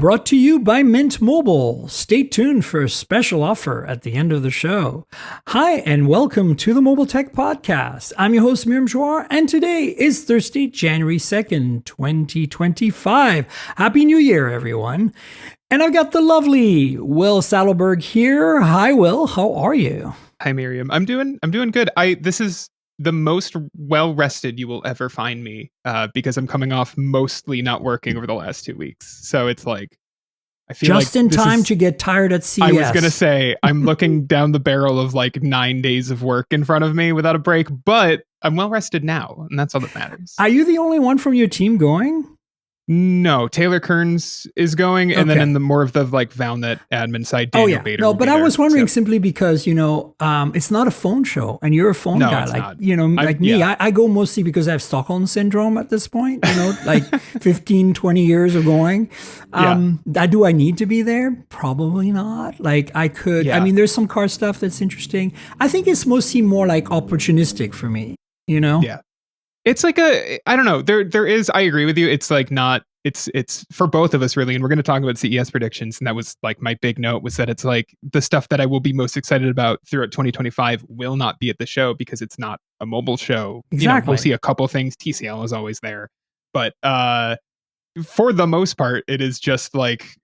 Brought to you by Mint Mobile. Stay tuned for a special offer at the end of the show. Hi, and welcome to the Mobile Tech Podcast. I'm your host, Miriam Jouar, and today is Thursday, January 2nd, 2025. Happy New Year, everyone. And I've got the lovely Will Sattelberg here. Hi, Will. How are you? Hi, Miriam. I'm doing good. This is the most well-rested you will ever find me because I'm coming off mostly not working over the last 2 weeks. So it's like, I feel just like in time to get tired at CES. I was going to say, I'm looking down the barrel of like 9 days of work in front of me without a break, but I'm well-rested now, and that's all that matters. Are you the only one from your team going? No, Taylor Kearns is going, and then in the more of the like ValNet admin side, Daniel Bader. No, but I was wondering simply because, it's not a phone show, and you're a phone guy. Like, not. Like me, I go mostly because I have Stockholm syndrome at this point, like 15, 20 years of going. Do I need to be there? Probably not. Like I could, there's some car stuff that's interesting. I think it's mostly more like opportunistic for me, Yeah. It's like I don't know. There is, I agree with you. It's like not, it's for both of us really. And we're going to talk about CES predictions. And that was like my big note was that it's like the stuff that I will be most excited about throughout 2025 will not be at the show because it's not a mobile show. Exactly. We'll see a couple things. TCL is always there. But for the most part, it is just like,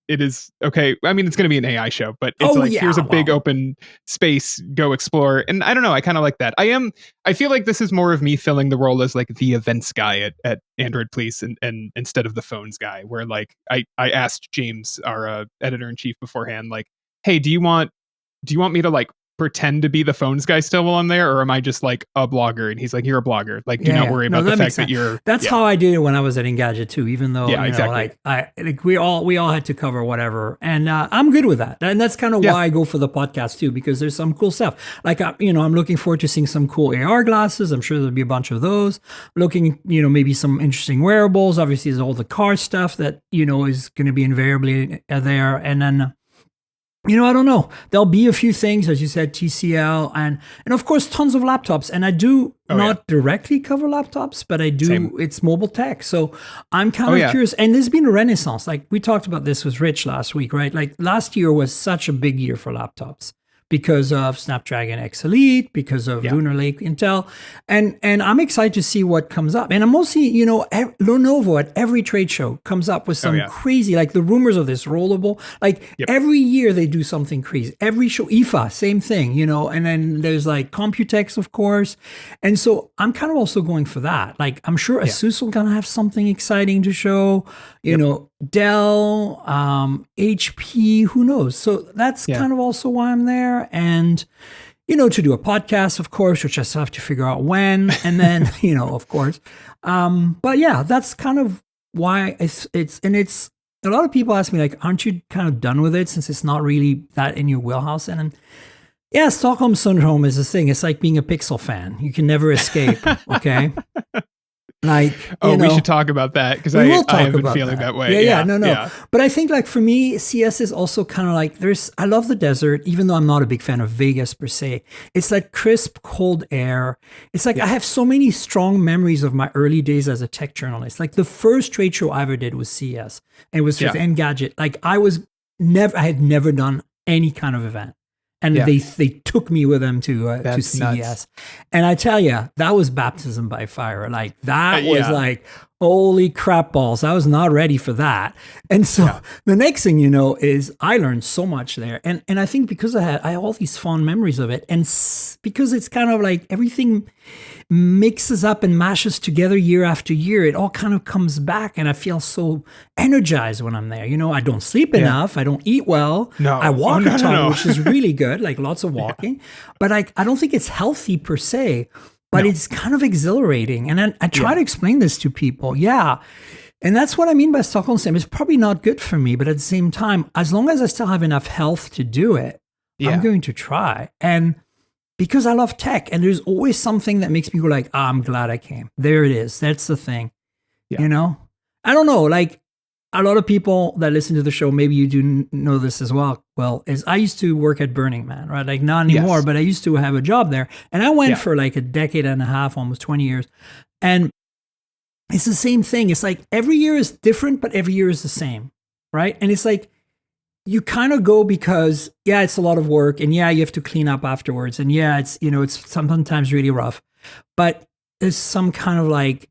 it is okay. I mean, it's going to be an AI show, but it's here's a big open space, go explore. And I don't know. I kind of like that. I feel like this is more of me filling the role as like the events guy at Android Police and instead of the phones guy, where like I asked James, our editor in chief beforehand, like, hey, do you want me to like pretend to be the phones guy still while I'm there, or am I just like a blogger? And he's like, you're a blogger. Like, do not worry about the fact that you're. That's how I did it when I was at Engadget too. Even though we all had to cover whatever, and I'm good with that. And that's kind of why I go for the podcast too, because there's some cool stuff. Like I'm looking forward to seeing some cool AR glasses. I'm sure there'll be a bunch of those. Looking, maybe some interesting wearables. Obviously, there's all the car stuff that is going to be invariably there, and then. I don't know. There'll be a few things, as you said, TCL, and of course, tons of laptops. And I do not directly cover laptops, but I do. Same. It's mobile tech. So I'm kind of curious. And there's been a renaissance. Like we talked about this with Rich last week, right? Like last year was such a big year for laptops because of Snapdragon X Elite, because of Lunar Lake Intel. And I'm excited to see what comes up. And I'm mostly, Lenovo at every trade show comes up with some crazy, like the rumors of this rollable. Like every year they do something crazy. Every show, IFA, same thing, and then there's like Computex, of course. And so I'm kind of also going for that. Like I'm sure Asus will kind of have something exciting to show, Dell, HP, who knows? So that's kind of also why I'm there. And, to do a podcast, of course, which I still have to figure out when, and then, of course. But yeah, that's kind of why it's a lot of people ask me like, aren't you kind of done with it since it's not really that in your wheelhouse? And Stockholm syndrome is a thing. It's like being a Pixel fan. You can never escape. Okay. Like, we should talk about that because I have been feeling that way. No. But I think like for me, CS is also kind of like I love the desert, even though I'm not a big fan of Vegas per se. It's like crisp, cold air. It's like I have so many strong memories of my early days as a tech journalist. Like the first trade show I ever did was CS, and it was with Engadget. Like I had never done any kind of event. And they took me with them to CES. Nuts. And I tell you, that was baptism by fire. Like that was like, holy crap balls. I was not ready for that. And so the next thing is I learned so much there. And I think because I have all these fond memories of it, and because it's kind of like everything mixes up and mashes together year after year, it all kind of comes back, and I feel so energized when I'm there. I don't sleep enough, I don't eat well, I walk a ton, which is really good, like lots of walking, but I don't think it's healthy per se, but it's kind of exhilarating. And I try to explain this to people. And that's what I mean by Stockholm syndrome. It's probably not good for me, but at the same time, as long as I still have enough health to do it, I'm going to try. And because I love tech, and there's always something that makes me go like, I'm glad I came. There it is. That's the thing. I don't know, like a lot of people that listen to the show, maybe you do know this as well. Well, is I used to work at Burning Man, right? Like not anymore, but I used to have a job there, and I went for like a decade and a half, almost 20 years. And it's the same thing. It's like every year is different, but every year is the same, right? And it's like you kind of go because it's a lot of work, and you have to clean up afterwards, and it's it's sometimes really rough, but there's some kind of like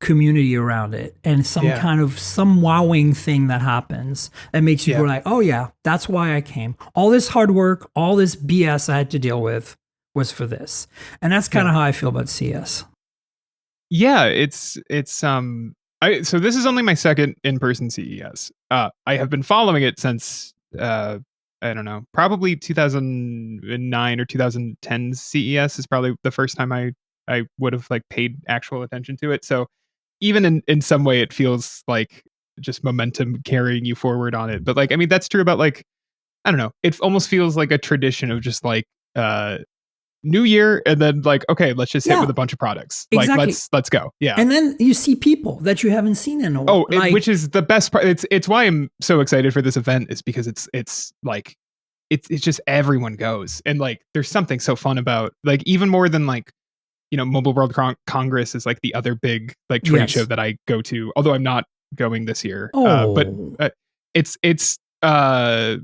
community around it, and some wowing thing that happens that makes you go like, oh yeah, that's why I came. All this hard work, all this BS I had to deal with was for this, and that's kind of how I feel about CS. Yeah, so this is only my second in-person CES. I have been following it since I don't know, probably 2009 or 2010 CES is probably the first time I would have like paid actual attention to it. So even in some way it feels like just momentum carrying you forward on it. But like, I mean, that's true about like, I don't know, it almost feels like a tradition of just like new year, and then like, okay, let's just hit with a bunch of products. Exactly. Like let's go. Yeah. And then you see people that you haven't seen in a while. Which is the best part. It's why I'm so excited for this event, is because it's like it's just everyone goes, and like there's something so fun about, like, even more than like, Mobile World Congress is like the other big like trade show that I go to, although I'm not going this year. But it's the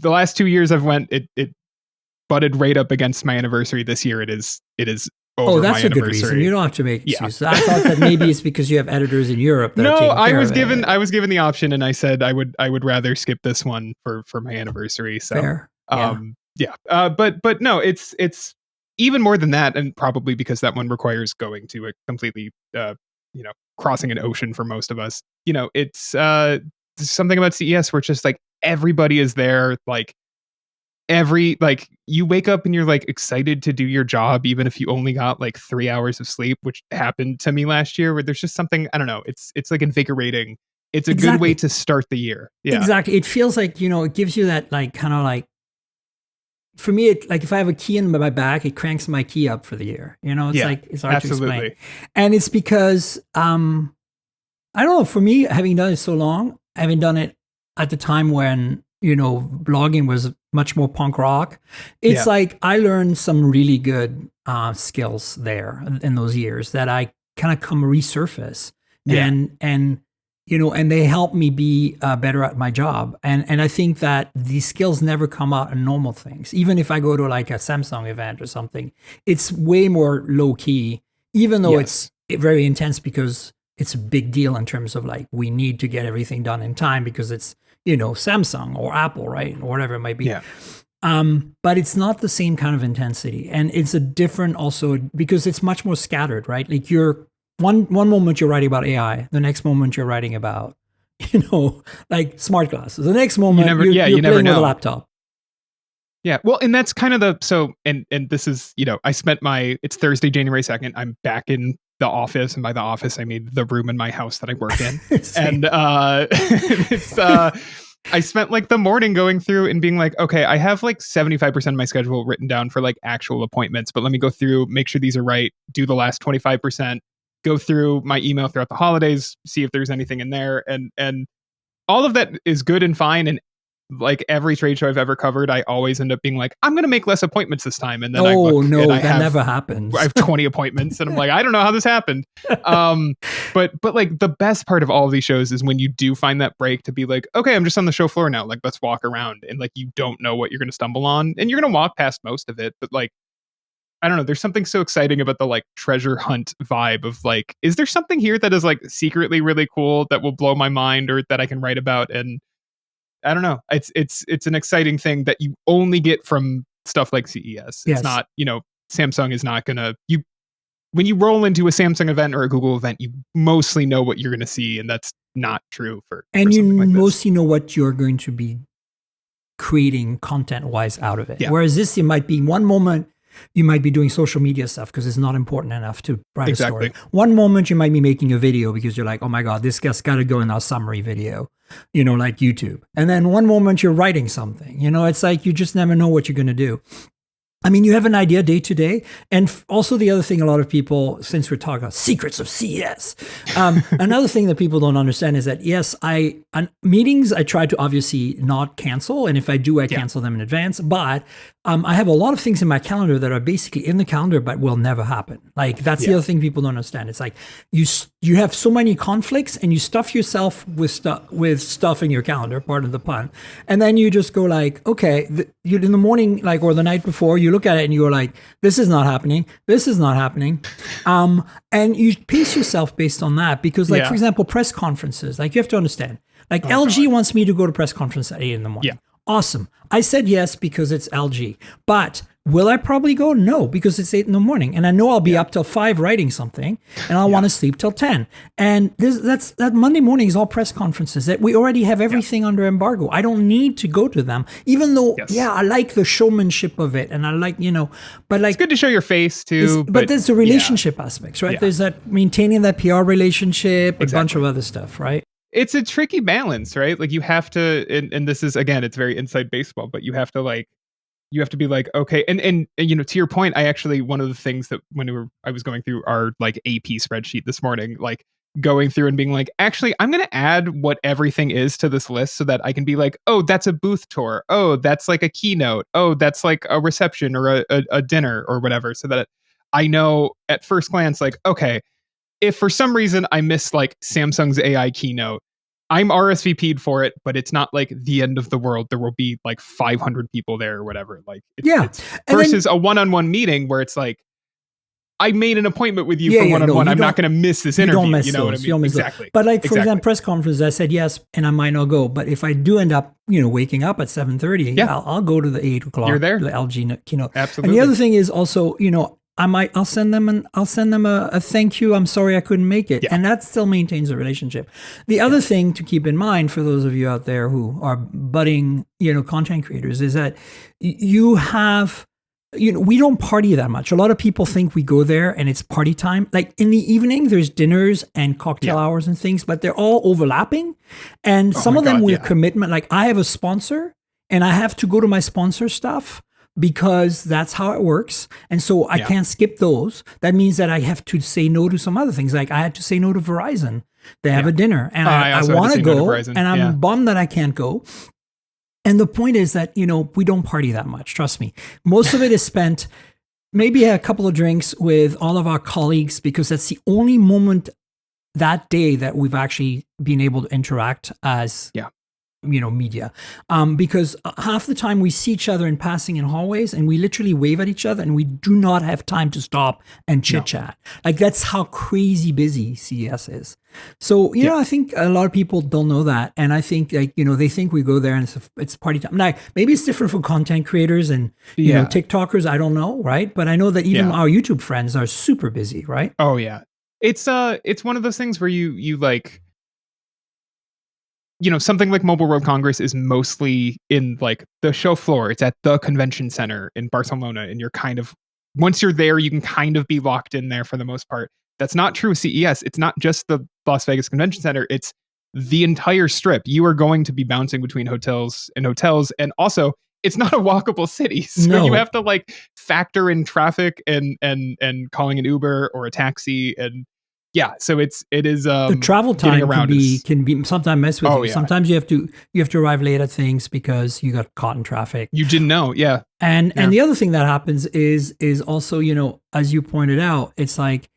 last 2 years I've went, it butted right up against my anniversary. This year it is over that's my a good reason. You don't have to make excuses. I thought that maybe it's because you have editors in Europe. That I was given the option, and I said I would rather skip this one for my anniversary. So fair. But no, it's even more than that, and probably because that one requires going to a completely crossing an ocean for most of us. It's something about CES where it's just like everybody is there, like you wake up and you're like excited to do your job, even if you only got like 3 hours of sleep, which happened to me last year, where there's just something, I don't know, it's like invigorating. It's a good way to start the year. Yeah, exactly. It feels like, it gives you that like kind of like, for me, it like if I have a key in my back, it cranks my key up for the year. It's like, it's hard to explain. And it's because I don't know, for me, having done it so long, having done it at the time when blogging was much more punk rock. It's like I learned some really good skills there in those years that I kind of come resurface, and they help me be better at my job. And I think that these skills never come out in normal things. Even if I go to like a Samsung event or something, it's way more low key, even though it's very intense, because it's a big deal in terms of like, we need to get everything done in time because it's, Samsung or Apple, right? Or whatever it might be. Yeah. But it's not the same kind of intensity. And it's a different also, because it's much more scattered, right? Like you're one moment you're writing about AI, the next moment you're writing about, like smart glasses. The next moment you're playing with a laptop. Yeah. Well, and that's kind of and this is, I spent it's Thursday, January 2nd. I'm back in the office, and by the office I mean the room in my house that I work in. And it's I spent like the morning going through and being like, okay, I have like 75% of my schedule written down for like actual appointments, but let me go through, make sure these are right, do the last 25%, go through my email throughout the holidays, see if there's anything in there, and all of that is good and fine. And like every trade show I've ever covered, I always end up being like, I'm going to make less appointments this time. And then that never happens. I have 20 appointments, and I'm like, I don't know how this happened. But like the best part of all of these shows is when you do find that break to be like, okay, I'm just on the show floor now. Like, let's walk around, and like, you don't know what you're going to stumble on, and you're going to walk past most of it. But like, I don't know, there's something so exciting about the like treasure hunt vibe of like, is there something here that is like secretly really cool that will blow my mind or that I can write about? And I don't know. It's an exciting thing that you only get from stuff like CES. It's not, Samsung is not gonna when you roll into a Samsung event or a Google event, you mostly know what you're gonna see, and that's not true for you like mostly know what you're going to be creating content wise out of it. Yeah. Whereas this, it might be one moment you might be doing social media stuff because it's not important enough to write a story. One moment you might be making a video because you're like, oh my God, this guy's got to go in our summary video, like YouTube. And then one moment you're writing something, it's like, you just never know what you're going to do. I mean, you have an idea day to day. And also the other thing, a lot of people, since we're talking about secrets of CES, another thing that people don't understand is that, yes, on meetings, I try to obviously not cancel. And if I do, I cancel them in advance. But I have a lot of things in my calendar that are basically in the calendar, but will never happen. Like that's the other thing people don't understand. It's like you have so many conflicts and you stuff yourself with stuff in your calendar, pardon the pun. And then you just go like, okay, you in the morning, like, or the night before, you look at it and you're like, this is not happening. This is not happening. And you pace yourself based on that because like, for example, press conferences, like you have to understand, like LG wants me to go to press conference at 8 in the morning. Yeah. Awesome. I said yes because it's LG, but will I probably go? No, because it's 8 in the morning and I know I'll be up till 5 writing something and I'll want to sleep till 10. And that Monday morning is all press conferences that we already have everything under embargo. I don't need to go to them, even though, I like the showmanship of it. And I like, but like, it's good to show your face too. But there's the relationship aspects, right? Yeah. There's that maintaining that PR relationship, a bunch of other stuff, right? It's a tricky balance, right? Like you have to, and this is, again, it's very inside baseball, but you have to be like, okay. And to your point, I actually, one of the things that I was going through our like AP spreadsheet this morning, like going through and being like, actually, I'm going to add what everything is to this list so that I can be like, oh, that's a booth tour. Oh, that's like a keynote. Oh, that's like a reception or a dinner or whatever. So that I know at first glance, like, okay, if for some reason I miss like Samsung's AI keynote, I'm RSVP'd for it, but it's not like the end of the world. There will be like 500 people there or whatever. Like, it's versus a one-on-one meeting where it's like, I made an appointment with you for one-on-one. I'm not going to miss this interview. Don't miss you know those. what I mean? Exactly. But like, for example, press conferences, I said yes, and I might not go. But if I do end up, waking up at 7:30, I'll go to the 8 o'clock. You're there. The LG keynote. Absolutely. And the other thing is also, I'll send them a thank you. I'm sorry I couldn't make it. Yeah. And that still maintains a relationship. The other thing to keep in mind for those of you out there who are budding, content creators is that you have, we don't party that much. A lot of people think we go there and it's party time. Like in the evening, there's dinners and cocktail hours and things, but they're all overlapping. And some of them with commitment. Like I have a sponsor and I have to go to my sponsor stuff, because that's how it works. And so I can't skip those. That means that I have to say no to some other things. Like I had to say no to Verizon. They have a dinner and I want to go and I'm bummed that I can't go. And the point is that, we don't party that much. Trust me. Most of it is spent maybe a couple of drinks with all of our colleagues because that's the only moment that day that we've actually been able to interact as media, because half the time we see each other in passing in hallways and we literally wave at each other and we do not have time to stop and chit chat. Like that's how crazy busy CES is. So, I think a lot of people don't know that. And I think they think we go there and it's party time. Now, maybe it's different for content creators and, TikTokers. I don't know. Right. But I know that even our YouTube friends are super busy. Right. Oh yeah. It's one of those things where you like, something like Mobile World Congress is mostly in like the show floor. It's at the convention center in Barcelona. And you're kind of, once you're there, you can kind of be locked in there for the most part. That's not true with CES. It's not just the Las Vegas Convention Center. It's the entire strip. You are going to be bouncing between hotels. And also it's not a walkable city. So you have to like factor in traffic and calling an Uber or a taxi and so it is the travel time can be sometimes mess with you. Sometimes you have to arrive late at things because you got caught in traffic. You didn't know, And the other thing that happens is also, as you pointed out, it's like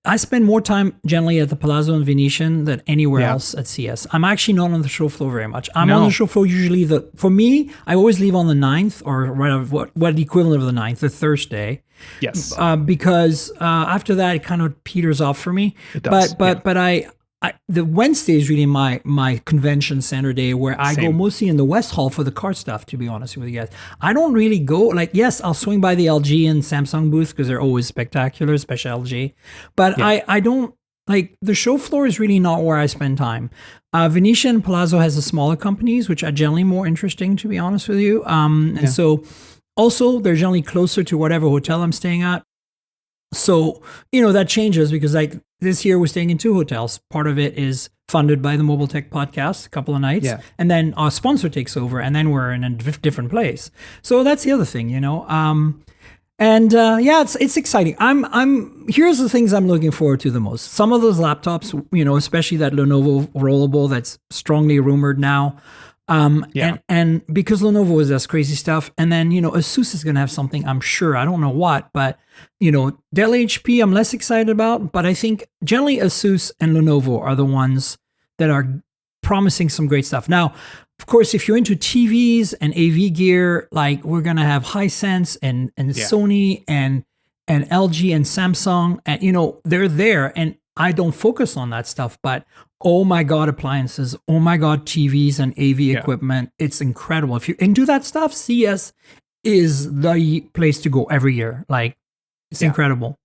I spend more time generally at the Palazzo and Venetian than anywhere else at CS. I'm actually not on the show floor very much. I'm on the show floor usually for me, I always leave on the 9th or what the equivalent of the 9th, the Thursday. Yes. Because after that, it kind of peters off for me. It does, but the Wednesday is really my convention center day where I go mostly in the West Hall for the car stuff, to be honest with you guys. I don't really go, like, yes, I'll swing by the LG and Samsung booth because they're always spectacular, especially LG. But I don't, like, the show floor is really not where I spend time. Venetian and Palazzo has the smaller companies, which are generally more interesting, to be honest with you. So also they're generally closer to whatever hotel I'm staying at. So, that changes because like this year we're staying in 2 hotels. Part of it is funded by the Mobile Tech Podcast, a couple of nights. Yeah. And then our sponsor takes over and then we're in a different place. So that's the other thing, it's exciting. Here's the things I'm looking forward to the most. Some of those laptops, especially that Lenovo rollable that's strongly rumored now. And because Lenovo does crazy stuff, and then Asus is going to have something, I'm sure. I don't know what, but Dell HP I'm less excited about, but I think generally Asus and Lenovo are the ones that are promising some great stuff. Now, of course, if you're into TVs and AV gear, like we're gonna have Hisense and Sony and LG and Samsung, and they're there, and I don't focus on that stuff, but oh my God, appliances, oh my God, TVs and AV equipment. It's incredible. If you're into that stuff, CES is the place to go every year. Like, it's incredible.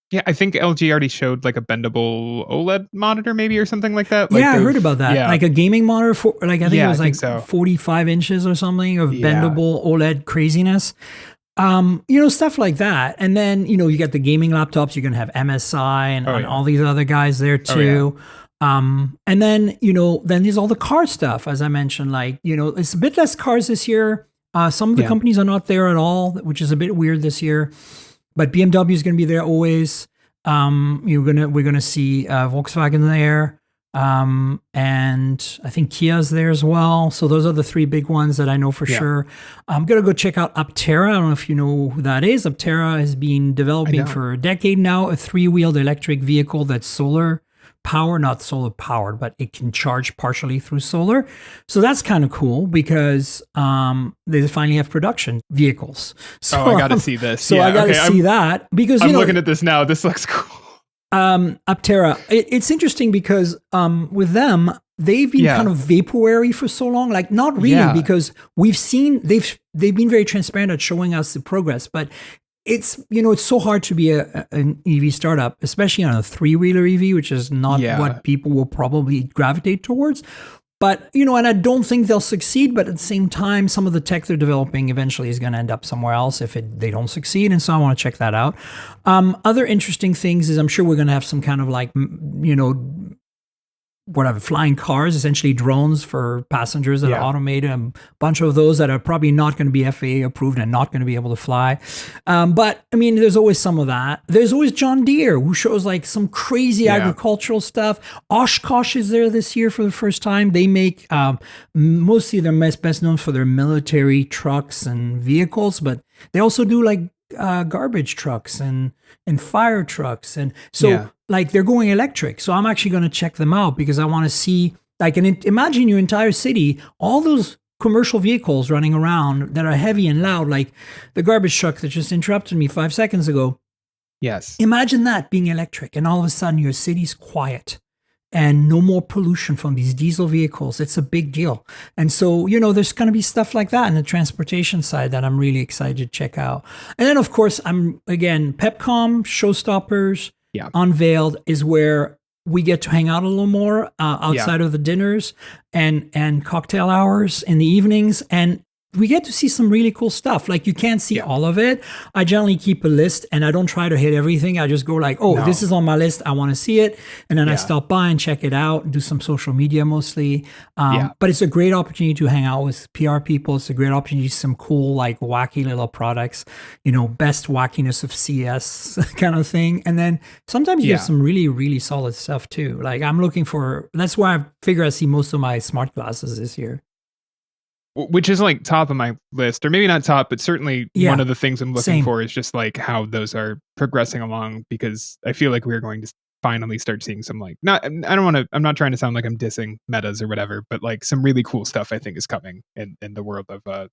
Yeah, I think LG already showed like a bendable OLED monitor maybe or something like that. I heard about that. Yeah. Like a gaming monitor for I think it was like so. 45 inches or something of bendable OLED craziness. Stuff like that. And then, you get the gaming laptops, you're going to have MSI and all these other guys there too. And then, then there's all the car stuff, as I mentioned, like, it's a bit less cars this year. Some of the companies are not there at all, which is a bit weird this year, but BMW is going to be there always. We're going to see Volkswagen there. And I think Kia's there as well. So those are the 3 big ones that I know for sure. I'm going to go check out Aptera. I don't know if you know who that is. Aptera has been developing for a decade now, a 3-wheeled electric vehicle that's solar power, not solar powered, but it can charge partially through solar. So that's kind of cool because they finally have production vehicles. So I got to see this. So I got to see that because I'm looking at this now. This looks cool. Aptera. It's interesting because with them, they've been kind of vaporwary for so long. Like not really because we've seen they've been very transparent at showing us the progress, but it's it's so hard to be an EV startup, especially on a 3-wheeler EV, which is not what people will probably gravitate towards. But and I don't think they'll succeed. But at the same time, some of the tech they're developing eventually is going to end up somewhere else if they don't succeed. And so I want to check that out. Other interesting things is I'm sure we're going to have some kind of like whatever, flying cars, essentially drones for passengers that are automated, a bunch of those that are probably not going to be FAA approved and not going to be able to fly. But I mean, there's always some of that. There's always John Deere, who shows like some crazy agricultural stuff. Oshkosh is there this year for the first time. They make mostly they're best known for their military trucks and vehicles, but they also do like garbage trucks and fire trucks. And so like they're going electric. So I'm actually going to check them out because I want to see, like, imagine your entire city, all those commercial vehicles running around that are heavy and loud, like the garbage truck that just interrupted me 5 seconds ago. Yes. Imagine that being electric and all of a sudden your city's quiet and no more pollution from these diesel vehicles. It's a big deal. And so, there's going to be stuff like that in the transportation side that I'm really excited to check out. And then, of course, PepCom, Showstoppers, Unveiled is where we get to hang out a little more outside of the dinners and cocktail hours in the evenings. And we get to see some really cool stuff. Like you can't see all of it. I generally keep a list and I don't try to hit everything. I just go like, this is on my list. I want to see it. And then I stop by and check it out, do some social media mostly. But it's a great opportunity to hang out with PR people. It's a great opportunity to see some cool, like wacky little products, best wackiness of CS kind of thing. And then sometimes you have some really, really solid stuff too. Like that's why I figure I see most of my smart glasses this year. Which is like top of my list, or maybe not top, but certainly one of the things I'm looking for is just like how those are progressing along, because I feel like we're going to finally start seeing some I'm not trying to sound like I'm dissing metas or whatever, but like some really cool stuff I think is coming in the world of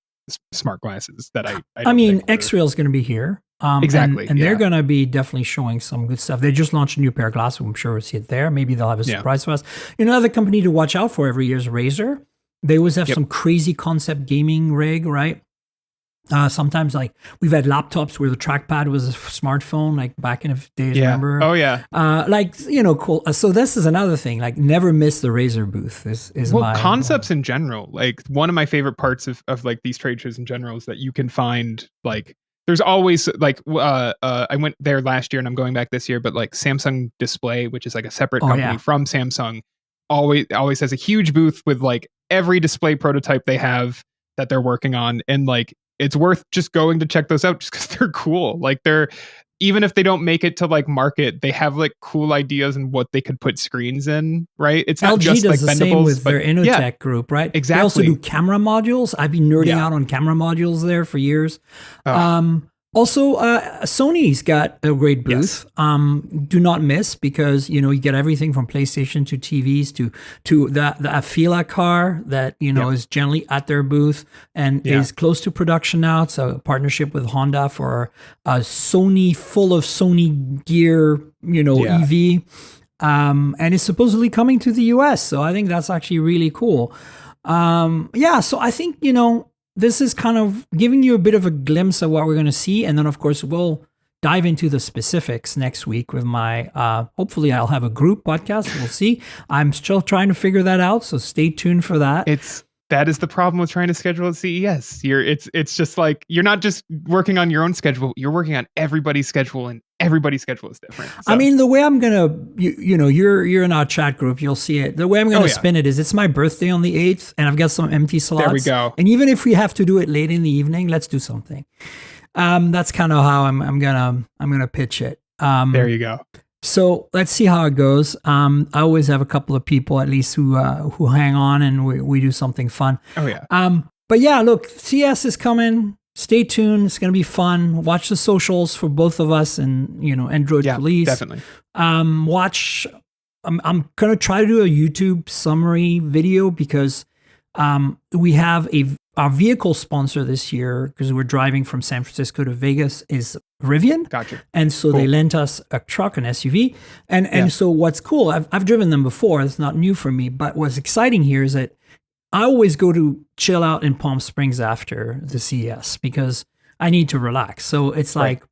smart glasses that I mean, X-Rail is going to be here. Exactly. And they're going to be definitely showing some good stuff. They just launched a new pair of glasses. I'm sure we'll see it there. Maybe they'll have a surprise for us. Another company to watch out for every year is Razer. They always have some crazy concept gaming rig, right? Sometimes like we've had laptops where the trackpad was a smartphone, like back in the days, remember? Oh yeah. Cool. So this is another thing, like never miss the Razer booth is my concepts in general. Like one of my favorite parts of like these trade shows in general is that you can find like there's always like I went there last year and I'm going back this year, but like Samsung Display, which is like a separate company from Samsung, always has a huge booth with like every display prototype they have that they're working on, and like it's worth just going to check those out just because they're cool. Like they're, even if they don't make it to like market, they have like cool ideas and what they could put screens in, right? It's not LG just does like the bendables, same with their Innotech group, right? Exactly. They also do camera modules. I've been nerding out on camera modules there for years. Also, Sony's got a great booth. Do not miss, because you get everything from PlayStation to TVs to the Afila car that is generally at their booth and is close to production now. It's a partnership with Honda for a Sony full of Sony gear, EV, and it's supposedly coming to the US. So I think that's actually really cool. So I think this is kind of giving you a bit of a glimpse of what we're going to see. And then, of course, we'll dive into the specifics next week with my, hopefully I'll have a group podcast. We'll see. I'm still trying to figure that out. So stay tuned for that. That is the problem with trying to schedule at CES. It's just like, you're not just working on your own schedule. You're working on everybody's schedule, and everybody's schedule is different. So. I mean, the way I'm going to, you're in our chat group, you'll see it. The way I'm going to spin it is it's my birthday on the 8th and I've got some empty slots. There we go. And even if we have to do it late in the evening, let's do something. That's kind of how I'm going to pitch it. There you go. So let's see how it goes. I always have a couple of people at least who hang on, and we do something fun. Oh yeah. But yeah, look, CS is coming. Stay tuned. It's going to be fun. Watch the socials for both of us and Android Police. Definitely. Watch. I'm going to try to do a YouTube summary video because we have our vehicle sponsor this year, because we're driving from San Francisco to Vegas, is Rivian. Gotcha. And so they lent us a truck, an SUV. And so what's cool, I've driven them before. It's not new for me. But what's exciting here is that I always go to chill out in Palm Springs after the CES because I need to relax. So it's like,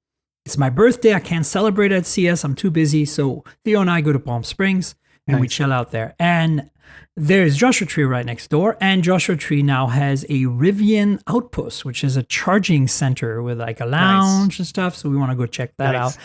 it's my birthday. I can't celebrate at CES. I'm too busy. So Theo and I go to Palm Springs and we chill out there. And there's Joshua Tree right next door, and Joshua Tree now has a Rivian Outpost, which is a charging center with like a lounge and stuff. So we want to go check that out,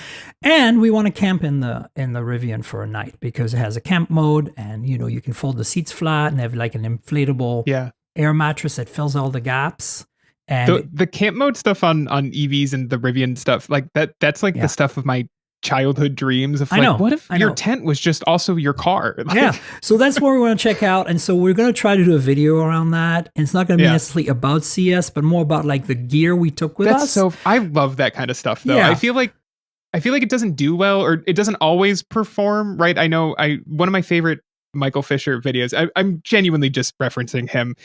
and we want to camp in the Rivian for a night because it has a camp mode, and you can fold the seats flat and have like an inflatable air mattress that fills all the gaps. And the camp mode stuff on EVs and the Rivian stuff, like that's like the stuff of my childhood dreams of like, what if your tent was just also your car? Like, so that's what we want to check out. And so we're going to try to do a video around that. And it's not going to be necessarily about CS, but more about like the gear we took with us. So I love that kind of stuff though. I feel like it doesn't do well, or it doesn't always perform right. I know one of my favorite Michael Fisher videos, I'm genuinely just referencing him,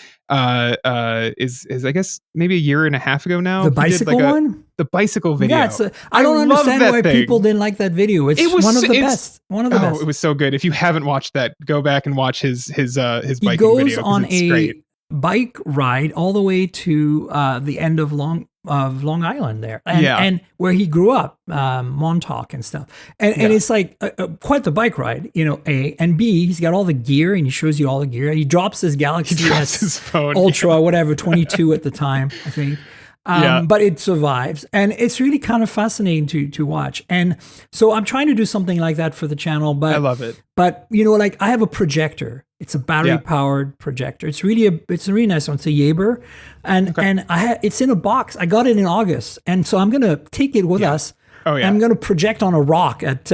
is I guess maybe a year and a half ago now. The bicycle one? The bicycle video. Yeah, I don't understand why people didn't like that video. It was one of the best. One of the best. It was so good. If you haven't watched that, go back and watch his biking video. He goes on a bike ride all the way to the end of Long Island there, and where he grew up, Montauk and stuff, and it's like quite the bike ride, A, and B, he's got all the gear and he shows you all the gear. He drops his Galaxy S Ultra, whatever, 22 at the time, I think. But it survives, and it's really kind of fascinating to watch. And so I'm trying to do something like that for the channel, but I love it. But like I have a projector. It's a battery powered projector. It's really a really nice one. It's a Yaeber, and it's in a box. I got it in August, and so I'm gonna take it with us. Oh yeah. I'm gonna project on a rock at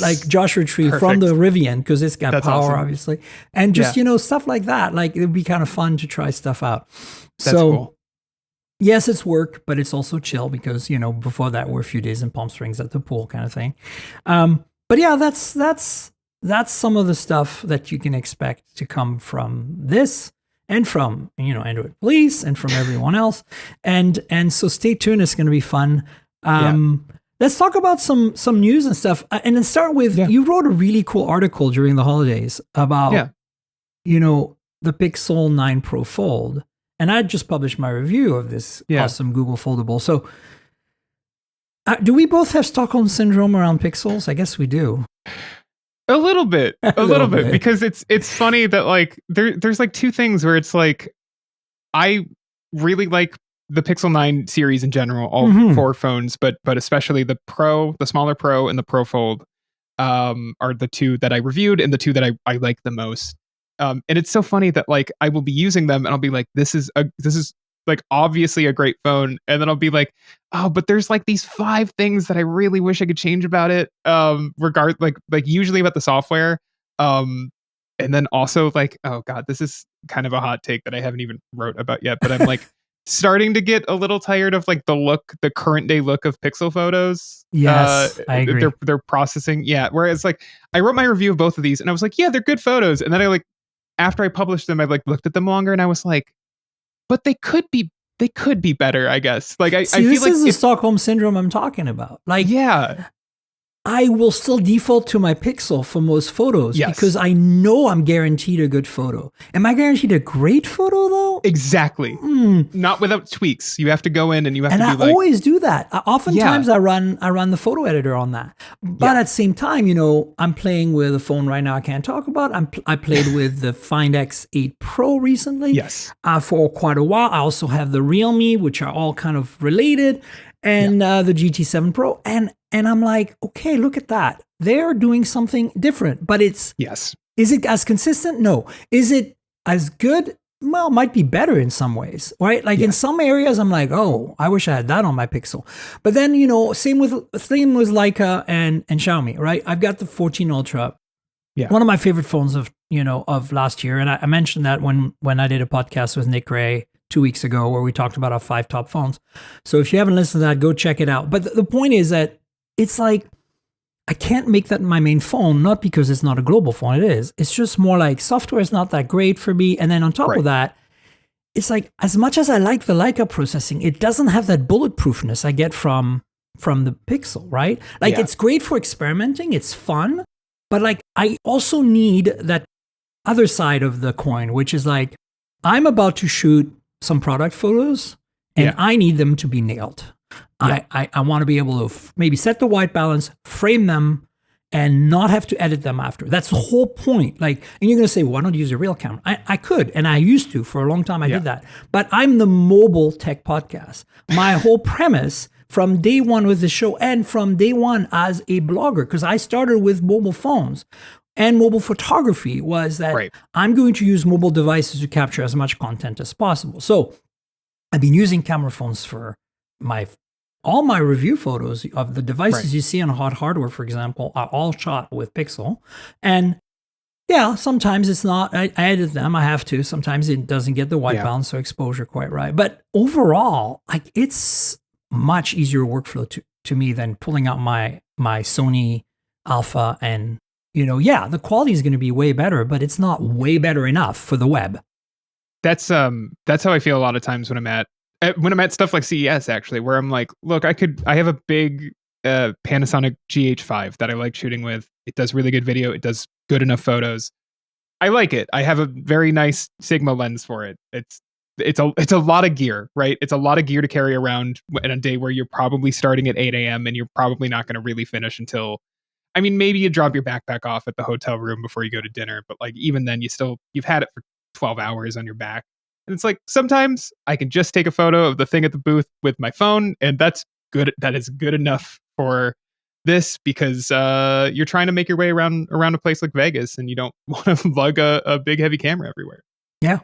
like Joshua Tree from the Rivian because it's got power, obviously, and just stuff like that. Like it would be kind of fun to try stuff out. That's cool. Yes, it's work, but it's also chill because, before that we're a few days in Palm Springs at the pool kind of thing. But yeah, that's some of the stuff that you can expect to come from this and from, Android Police and from everyone else. And so stay tuned. It's going to be fun. Let's talk about some news and stuff. And then start with, you wrote a really cool article during the holidays about, the Pixel 9 Pro Fold. And I just published my review of this awesome Google Foldable. So do we both have Stockholm Syndrome around Pixels? I guess we do. A little bit, a little bit, because it's funny that like there's like two things where it's like, I really like the Pixel 9 series in general, all four phones, but especially the Pro, the smaller Pro, and the Pro Fold are the two that I reviewed and the two that I like the most. And it's so funny that like I will be using them and I'll be like, this is like obviously a great phone, and then I'll be like, oh, but there's like these 5 things that I really wish I could change about it. Like usually about the software. And then also like, oh god, this is kind of a hot take that I haven't even wrote about yet, but I'm like starting to get a little tired of like the current day look of Pixel photos. Yes, I agree. They're processing. Yeah. Whereas like I wrote my review of both of these and I was like, yeah, they're good photos. And then I like, after I published them, I like looked at them longer and I was like, but they could be better, I guess. Like I feel this like is the Stockholm syndrome I'm talking about. Like, yeah. I will still default to my Pixel for most photos because I know I'm guaranteed a good photo. Am I guaranteed a great photo though? Exactly. Not without tweaks. You have to go in and you have to be like... And I always do that. Oftentimes I run the photo editor on that. But at the same time, you know, I'm playing with a phone right now I can't talk about. I played with the Find X8 Pro recently. Yes. For quite a while. I also have the Realme, which are all kind of related, and the GT7 Pro. And I'm like, okay, look at that. They're doing something different, but it's... Yes. Is it as consistent? No. Is it as good? Well, it might be better in some ways, right? Like in some areas, I'm like, oh, I wish I had that on my Pixel. But then, you know, same with Leica and Xiaomi, right? I've got the 14 Ultra. Yeah. One of my favorite phones of last year. And I mentioned that when I did a podcast with Nick Ray 2 weeks ago, where we talked about our 5 top phones. So if you haven't listened to that, go check it out. But the point is that it's like, I can't make that my main phone, not because it's not a global phone, it is. It's just more like software is not that great for me. And then on top of that, it's like, as much as I like the Leica processing, it doesn't have that bulletproofness I get from the Pixel, right? Like it's great for experimenting, it's fun, but like I also need that other side of the coin, which is like, I'm about to shoot some product photos and I need them to be nailed. Yeah. I want to be able to maybe set the white balance, frame them, and not have to edit them after. That's the whole point. Like, and you're going to say, why don't you use a real camera? I could, and I used to for a long time. I did that. But I'm the mobile tech podcast. My whole premise from day one with the show and from day one as a blogger, because I started with mobile phones and mobile photography, was that I'm going to use mobile devices to capture as much content as possible. So I've been using camera phones for all my review photos of the devices you see on Hot Hardware, for example, are all shot with Pixel. And yeah, sometimes it's not, I edit them, I have to. Sometimes it doesn't get the white balance or exposure quite right. But overall, like it's much easier workflow to me than pulling out my Sony Alpha. And, the quality is going to be way better, but it's not way better enough for the web. That's how I feel a lot of times when I'm at stuff like CES, actually, where I'm like, look, I have a big Panasonic GH5 that I like shooting with. It does really good video. It does good enough photos. I like it. I have a very nice Sigma lens for it. It's a lot of gear, right? It's a lot of gear to carry around in a day where you're probably starting at 8 a.m. and you're probably not going to really finish until, maybe you drop your backpack off at the hotel room before you go to dinner. But like, even then you've had it for 12 hours on your back. And it's like, sometimes I can just take a photo of the thing at the booth with my phone, and that's good. That is good enough for this, because you're trying to make your way around a place like Vegas, and you don't want to lug a big heavy camera everywhere. Yeah.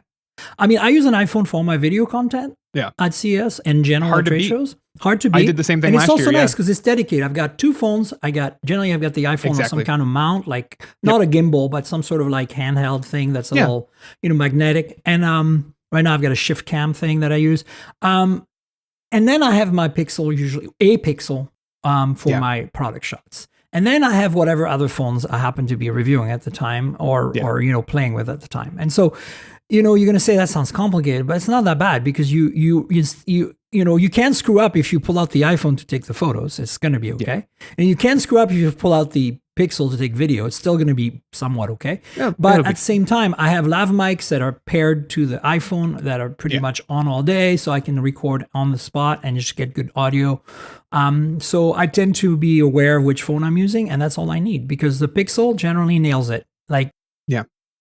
I use an iPhone for all my video content at CES and general trade shows. Hard to beat. I did the same thing last year. And it's also nice because it's dedicated. I've got 2 phones. I've got the iPhone on some kind of mount, like not a gimbal, but some sort of like handheld thing that's a little, magnetic. And right now I've got a shift cam thing that I use. And then I have my Pixel, usually a Pixel for my product shots. And then I have whatever other phones I happen to be reviewing at the time or playing with at the time. And so, you're going to say that sounds complicated, but it's not that bad, because you can screw up if you pull out the iPhone to take the photos. It's going to be okay. And you can screw up if you pull out the Pixel to take video. It's still going to be somewhat okay. Yeah, but at the same time, I have lav mics that are paired to the iPhone that are pretty much on all day, so I can record on the spot and just get good audio. So I tend to be aware of which phone I'm using, and that's all I need, because the Pixel generally nails it. Like,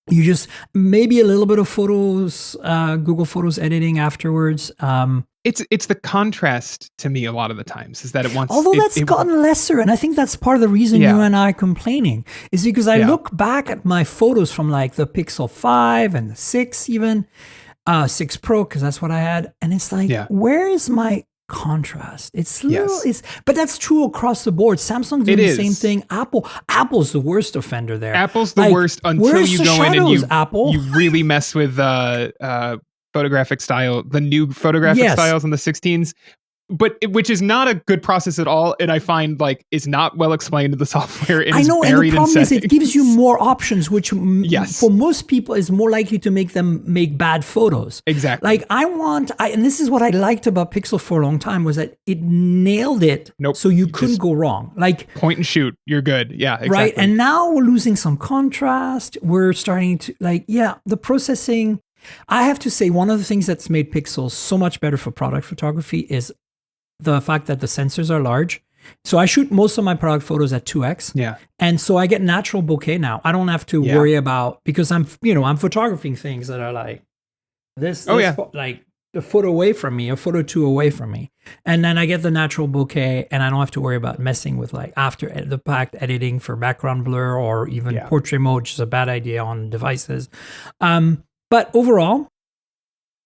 you just maybe a little bit of photos, Google Photos editing afterwards. it's the contrast to me a lot of the times is that it wants. Although that's gotten lesser, and I think that's part of the reason you and I are complaining is because I look back at my photos from like the Pixel 5 and the 6 even, 6 Pro, because that's what I had, and it's like, where is my contrast? It's little, but that's true across the board. Samsung's doing the same thing. Apple's the worst offender there. Apple's the worst until you go in and you really mess with photographic style, the new photographic styles on the 16s, but which is not a good process at all, and I find like is not well explained in the software. I know, and the problem is it gives you more options, which for most people is more likely to make them make bad photos. Exactly. Like and this is what I liked about Pixel for a long time was that it nailed it. So you couldn't go wrong. Like point and shoot, you're good. Yeah, exactly. Right. And now we're losing some contrast. We're starting to the processing. I have to say, one of the things that's made Pixel so much better for product photography is the fact that the sensors are large. So I shoot most of my product photos at 2x. Yeah. And so I get natural bokeh now. I don't have to worry about, because I'm photographing things that are like this like a foot away from me, a foot or two away from me. And then I get the natural bokeh and I don't have to worry about messing with like after the fact editing for background blur or even portrait mode, which is a bad idea on devices. But overall,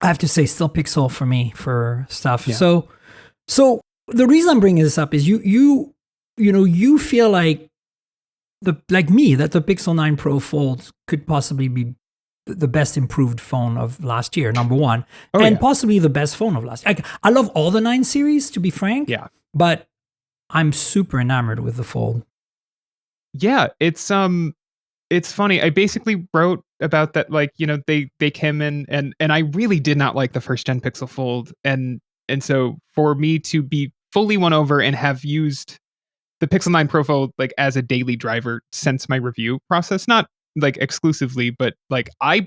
I have to say still Pixel for me for stuff. Yeah. So the reason I'm bringing this up is you feel like like me that the Pixel 9 Pro Fold could possibly be the best improved phone of last year, number one, possibly the best phone of last year. I love all the 9 series, to be frank. Yeah, but I'm super enamored with the Fold. Yeah, it's funny. I basically wrote about that, like, they came in and I really did not like the first gen Pixel Fold. And so for me to be fully won over and have used the Pixel 9 Pro Fold like as a daily driver since my review process, not like exclusively, but like I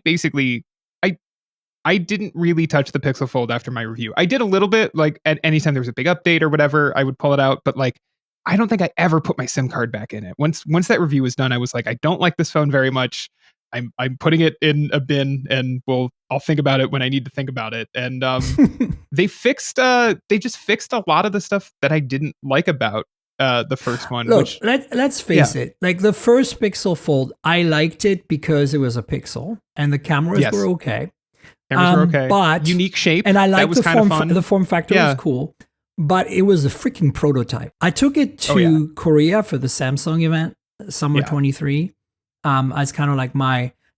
didn't really touch the Pixel Fold after my review. I did a little bit, like at any time there was a big update or whatever, I would pull it out, but like I don't think I ever put my SIM card back in it. Once that review was done, I was like, I don't like this phone very much. I'm putting it in a bin, and I'll think about it when I need to think about it. And they just fixed a lot of the stuff that I didn't like about the first one. Look, let's face it. Like the first Pixel Fold, I liked it because it was a Pixel and the cameras were okay. Cameras were okay, but unique shape, and I liked the form factor was cool. But it was a freaking prototype. I took it to Korea for the Samsung event, summer 23. I was kind of like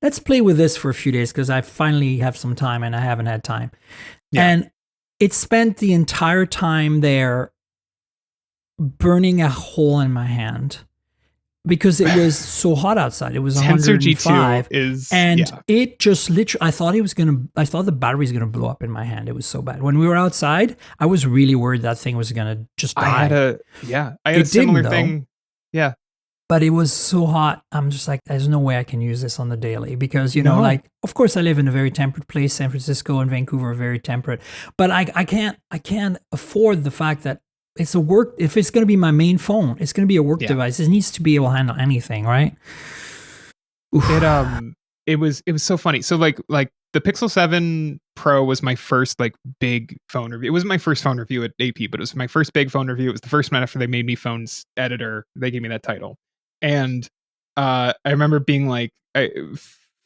let's play with this for a few days because I finally have some time and I haven't had time. Yeah. And it spent the entire time there burning a hole in my hand because it was so hot outside. It was 105. It just literally, I thought the battery was going to blow up in my hand. It was so bad. When we were outside, I was really worried that thing was going to just die. I had a similar thing. Yeah. But it was so hot. I'm just like, there's no way I can use this on the daily because, like, of course I live in a very temperate place. San Francisco and Vancouver are very temperate, but I can't afford the fact that it's if it's going to be my main phone, it's going to be a work device. It needs to be able to handle anything, right? Oof. It was so funny. So like the Pixel 7 Pro was my first like big phone review. It wasn't my first phone review at AP, but it was my first big phone review. It was the first one after they made me phones editor. They gave me that title. And I remember being like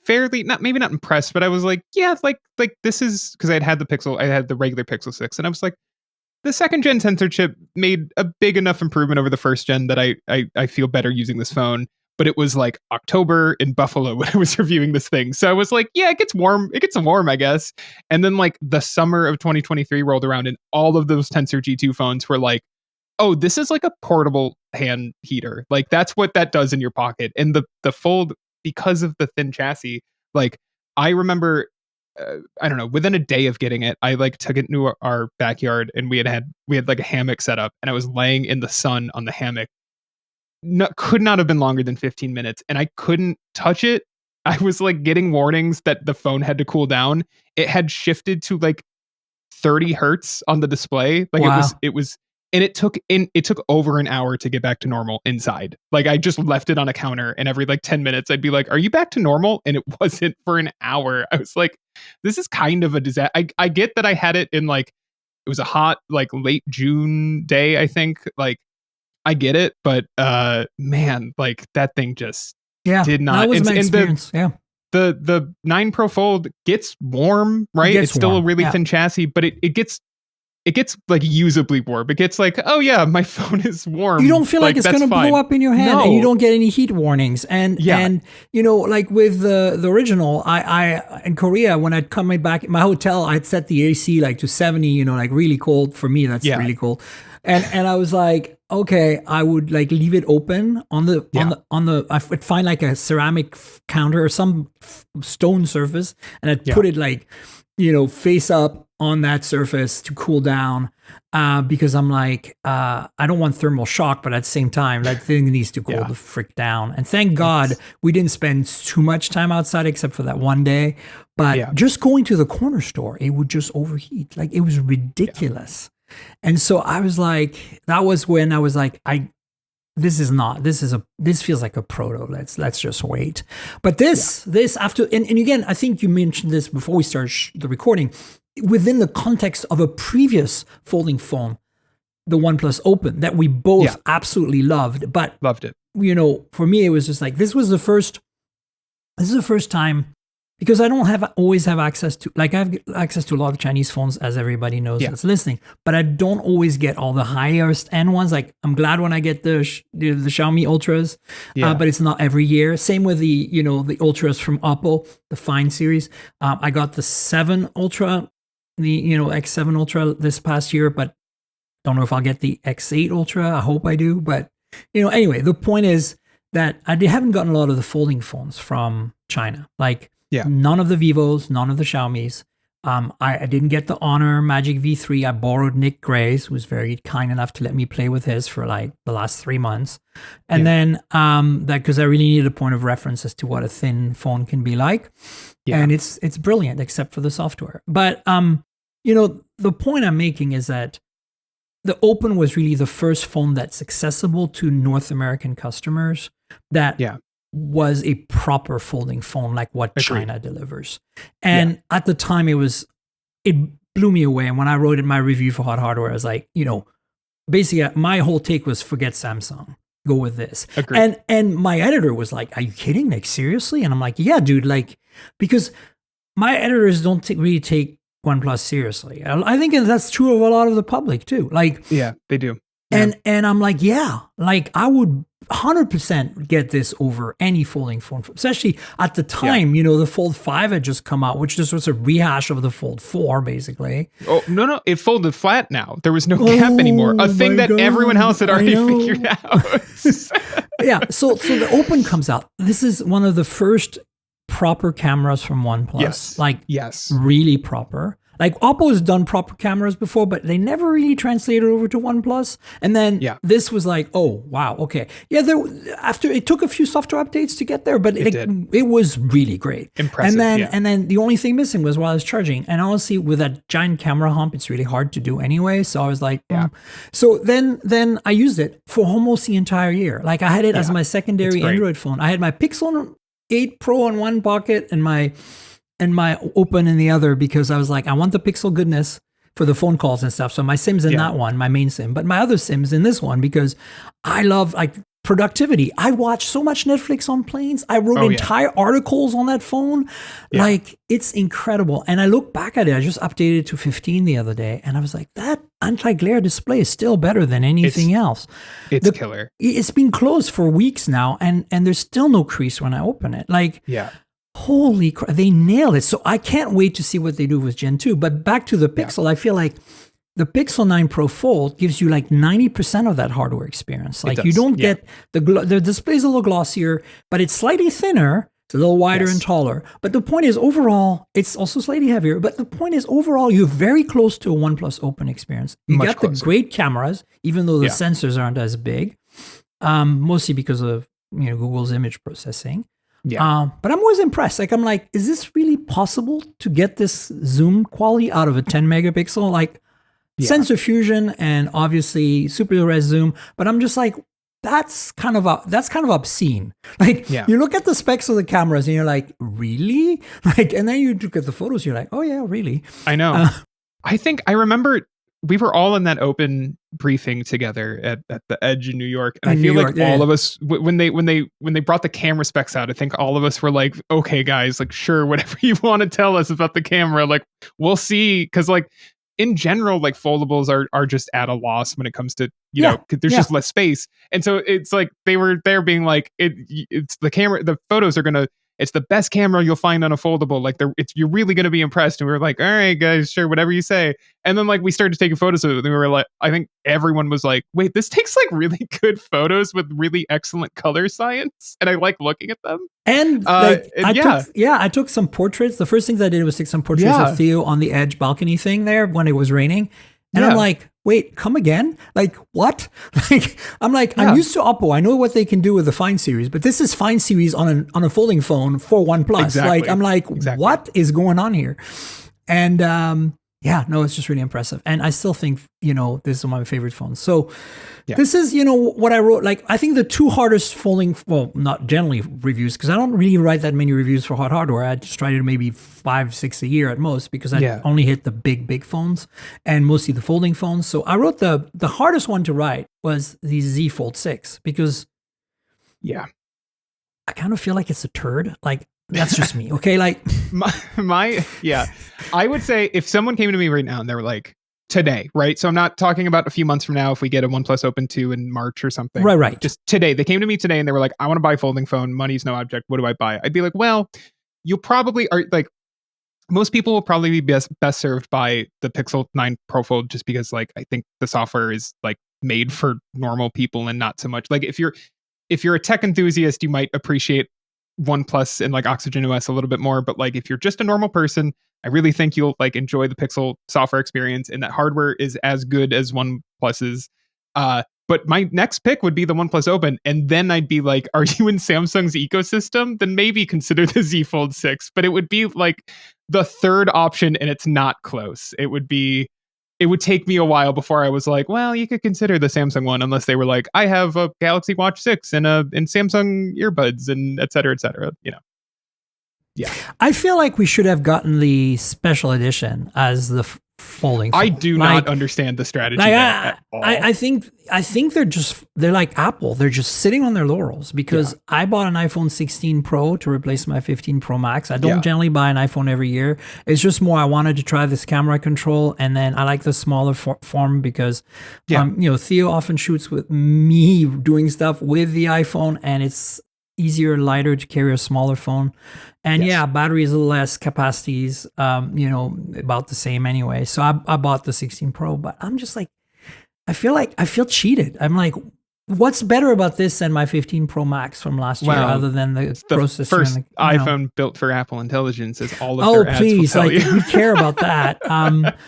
fairly maybe not impressed, but I was like, yeah, like this is because I had the regular Pixel 6, and I was like, the second gen sensor chip made a big enough improvement over the first gen that I feel better using this phone. But it was like October in Buffalo when I was reviewing this thing. So I was like, yeah, it gets warm, I guess. And then like the summer of 2023 rolled around and all of those Tensor G2 phones were like, oh, this is like a portable hand heater. Like that's what that does in your pocket. And the Fold, because of the thin chassis, like I remember, I don't know, within a day of getting it, I like took it into our backyard and we had like a hammock set up, and I was laying in the sun on the hammock. Could not have been longer than 15 minutes, and I couldn't touch it. I was like getting warnings that the phone had to cool down. It had shifted to like 30 hertz on the display. Like it was, and it took over an hour to get back to normal inside. Like I just left it on a counter, and every like 10 minutes I'd be like, are you back to normal? And it wasn't for an hour. I was like, this is kind of a disaster. I get that I had it in like It was a hot, like late June day, I think. Like, I get it, but man, like that thing just did not. That was my experience. The 9 Pro Fold gets warm, right? It's still a really thin chassis, but it gets like usably warm. It gets like, oh yeah, my phone is warm. You don't feel like it's going to blow up in your hand, and you don't get any heat warnings. And you know, like with the original, I in Korea, when I'd come back at my hotel, I'd set the AC like to 70, you know, like really cold. For me, that's really cold. And I was like, okay, I would like leave it open on the I would find like a ceramic counter or some stone surface, and I'd put it like, you know, face up on that surface to cool down, because I'm like, I don't want thermal shock, but at the same time, that thing needs to cool the frick down. And thank God we didn't spend too much time outside except for that one day. But just going to the corner store, it would just overheat. Like, it was ridiculous. And so I was like, that was when I was like, this feels like a proto. Let's just wait. But this after, and again, I think you mentioned this before we started the recording, within the context of a previous folding phone, the OnePlus Open, that we both absolutely loved. But loved it. You know, for me, it was just like, this is the first time, because I don't always have access to, like, I have access to a lot of Chinese phones, as everybody knows that's listening, but I don't always get all the highest end ones. Like, I'm glad when I get the Xiaomi Ultras, but it's not every year. Same with the, you know, the Ultras from Oppo, the Fine series. I got the 7 Ultra, the, you know, X7 Ultra this past year, but don't know if I'll get the X8 Ultra. I hope I do. But, you know, anyway, the point is that I haven't gotten a lot of the folding phones from China. Like, none of the Vivos, none of the Xiaomis. I didn't get the Honor Magic V3. I borrowed Nick Gray's, who was very kind enough to let me play with his for like the last 3 months. And then that, because I really needed a point of reference as to what a thin phone can be like. And it's brilliant, except for the software. But you know, the point I'm making is that the Open was really the first phone that's accessible to North American customers that was a proper folding phone, like what China delivers. And at the time, it blew me away. And when I wrote in my review for Hot Hardware, I was like, you know, basically my whole take was, forget Samsung, go with this. And my editor was like, are you kidding? Like, seriously? And I'm like, yeah, dude, like, because my editors don't really take OnePlus seriously. I think that's true of a lot of the public too. Like, they do. And I'm like, like, I would 100% get this over any folding phone, especially at the time. You know, the Fold 5 had just come out, which just was a rehash of the Fold 4, basically. Oh, no, it folded flat now. There was no gap anymore. A thing that everyone else had already figured out. So the Open comes out. This is one of the first proper cameras from OnePlus. Really proper. Like, Oppo has done proper cameras before, but they never really translated over to OnePlus. And then this was like, oh, wow, okay. Yeah, after it took a few software updates to get there, but it was really great. Impressive. And then the only thing missing was while I was charging. And honestly, with that giant camera hump, it's really hard to do anyway. So I was like, So then I used it for almost the entire year. Like, I had it as my secondary Android phone. I had my Pixel 8 Pro in one pocket and my Open in the other, because I was like, I want the Pixel goodness for the phone calls and stuff. So my SIM's in that one, my main SIM, but my other SIM's in this one, because I love, like, productivity. I watch so much Netflix on planes. I wrote entire articles on that phone. Like, it's incredible. And I look back at it. I just updated it to 15 the other day, and I was like, that anti-glare display is still better than anything else. It's killer. It's been closed for weeks now, and there's still no crease when I open it. Like, holy crap, they nailed it. So I can't wait to see what they do with Gen 2. But back to the Pixel, I feel like the Pixel 9 Pro Fold gives you like 90% of that hardware experience. Like, you don't get the display's a little glossier, but it's slightly thinner. It's a little wider and taller. But the point is, overall, it's also slightly heavier. But the point is, overall, you're very close to a OnePlus Open experience. You got the great cameras, even though the sensors aren't as big, mostly because of, you know, Google's image processing. But I'm always impressed. Like, I'm like, is this really possible to get this zoom quality out of a 10 megapixel? Like, sensor fusion and obviously super res zoom. But I'm just like, that's kind of obscene. Like, you look at the specs of the cameras and you're like, really? Like, and then you look at the photos, you're like, oh yeah, really? I know. I think I remember we were all in that open briefing together at the Edge in New York, and I feel like all of us when they brought the camera specs out, I think all of us were like, okay guys, like sure, whatever you want to tell us about the camera, like we'll see, because like in general, like foldables are just at a loss when it comes to know, cause there's just less space, and so it's like they were there being like it's the camera, the photos are gonna. It's the best camera you'll find on a foldable. Like you're really going to be impressed. And we were like, all right, guys, sure, whatever you say. And then like we started taking photos of it. And we were like, I think everyone was like, wait, this takes like really good photos with really excellent color science. And I like looking at them. And I took some portraits. The first things I did was take some portraits of Theo on the Edge balcony thing there when it was raining. And I'm like, wait, come again? Like, what? Like, I'm used to Oppo. I know what they can do with the Find series, but this is Find series on a folding phone for OnePlus. Exactly. Like, I'm like, what is going on here? And it's just really impressive. And I still think, this is one of my favorite phones. So this is, what I wrote. Like, I think the two hardest folding, well, not generally reviews, because I don't really write that many reviews for hot hardware. I just try to do maybe 5-6 a year at most, because I only hit the big phones and mostly the folding phones. So I wrote the hardest one to write was the Z Fold 6, because I kind of feel like it's a turd. Like, that's just me. Okay. Like I would say if someone came to me right now and they were like, today, right? So I'm not talking about a few months from now if we get a OnePlus Open 2 in March or something. Right. Just today. They came to me today and they were like, I want to buy a folding phone. Money's no object. What do I buy? I'd be like, well, you'll probably are like, most people will probably be best served by the Pixel 9 Pro Fold, just because like I think the software is like made for normal people and not so much like if you're a tech enthusiast, you might appreciate OnePlus and like Oxygen OS a little bit more, but like if you're just a normal person, I really think you'll like enjoy the Pixel software experience, and that hardware is as good as OnePlus's. But my next pick would be the OnePlus Open, and then I'd be like, are you in Samsung's ecosystem? Then maybe consider the Z Fold 6, but it would be like the third option, and it's not close. It would take me a while before I was like, well, you could consider the Samsung one, unless they were like, I have a Galaxy Watch 6 and Samsung earbuds and et cetera, Yeah. I feel like we should have gotten the special edition as the folding phone. I do not understand the strategy at all. I think they're like Apple. They're just sitting on their laurels, because I bought an iPhone 16 Pro to replace my 15 Pro Max. I don't generally buy an iPhone every year. It's just more I wanted to try this camera control, and then I like the smaller form because Theo often shoots with me doing stuff with the iPhone, and it's easier, lighter to carry a smaller phone. And battery is a little less, capacities, about the same anyway. So I bought the 16 Pro, but I'm just like, I feel cheated. I'm like, what's better about this than my 15 Pro Max from last year, other than the processor? First iPhone built for Apple Intelligence, is all of their ads please, will tell you. We care about that.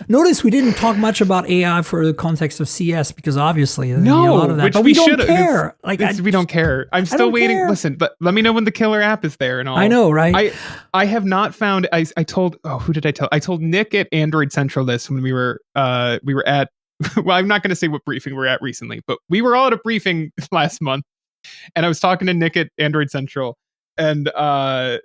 Notice we didn't talk much about AI for the context of CS, because obviously there's a lot of that. But we don't care. We don't care. I'm still waiting. Care. Listen, but let me know when the killer app is there and all. I know, right? I have not found. I told. Oh, who did I tell? I told Nick at Android Central this when we were at. Well, I'm not going to say what briefing we're at recently, but we were all at a briefing last month, and I was talking to Nick at Android Central, and I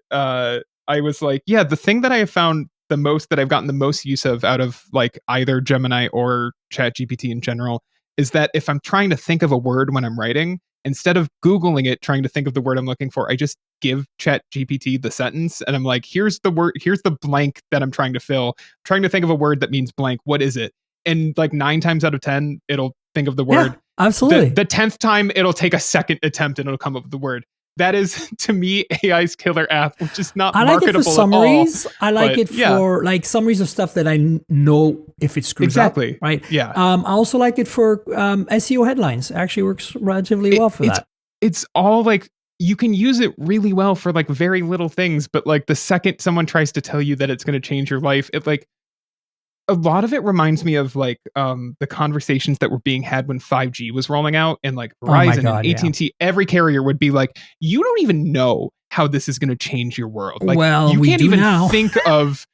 was like, yeah, the thing that I have found the most, that I've gotten the most use of out of like either Gemini or ChatGPT in general, is that if I'm trying to think of a word when I'm writing, instead of Googling it, trying to think of the word I'm looking for, I just give ChatGPT the sentence, and I'm like, here's the word, here's the blank that I'm trying to fill. I'm trying to think of a word that means blank. What is it? And like 9 times out of 10, it'll think of the word. Yeah, absolutely. The 10th time, it'll take a second attempt and it'll come up with the word. That is, to me, AI's killer app, which is not marketable at all. I like it for summaries. I like it for like summaries of stuff that I know if it screws up. Right? Yeah. I also like it for SEO headlines. It actually works relatively well for that. It's all like, you can use it really well for like very little things, but like the second someone tries to tell you that it's going to change your life, it like, a lot of it reminds me of like the conversations that were being had when 5G was rolling out, and like Verizon and AT&T, every carrier would be like, you don't even know how this is going to change your world. Like, you can't even think of,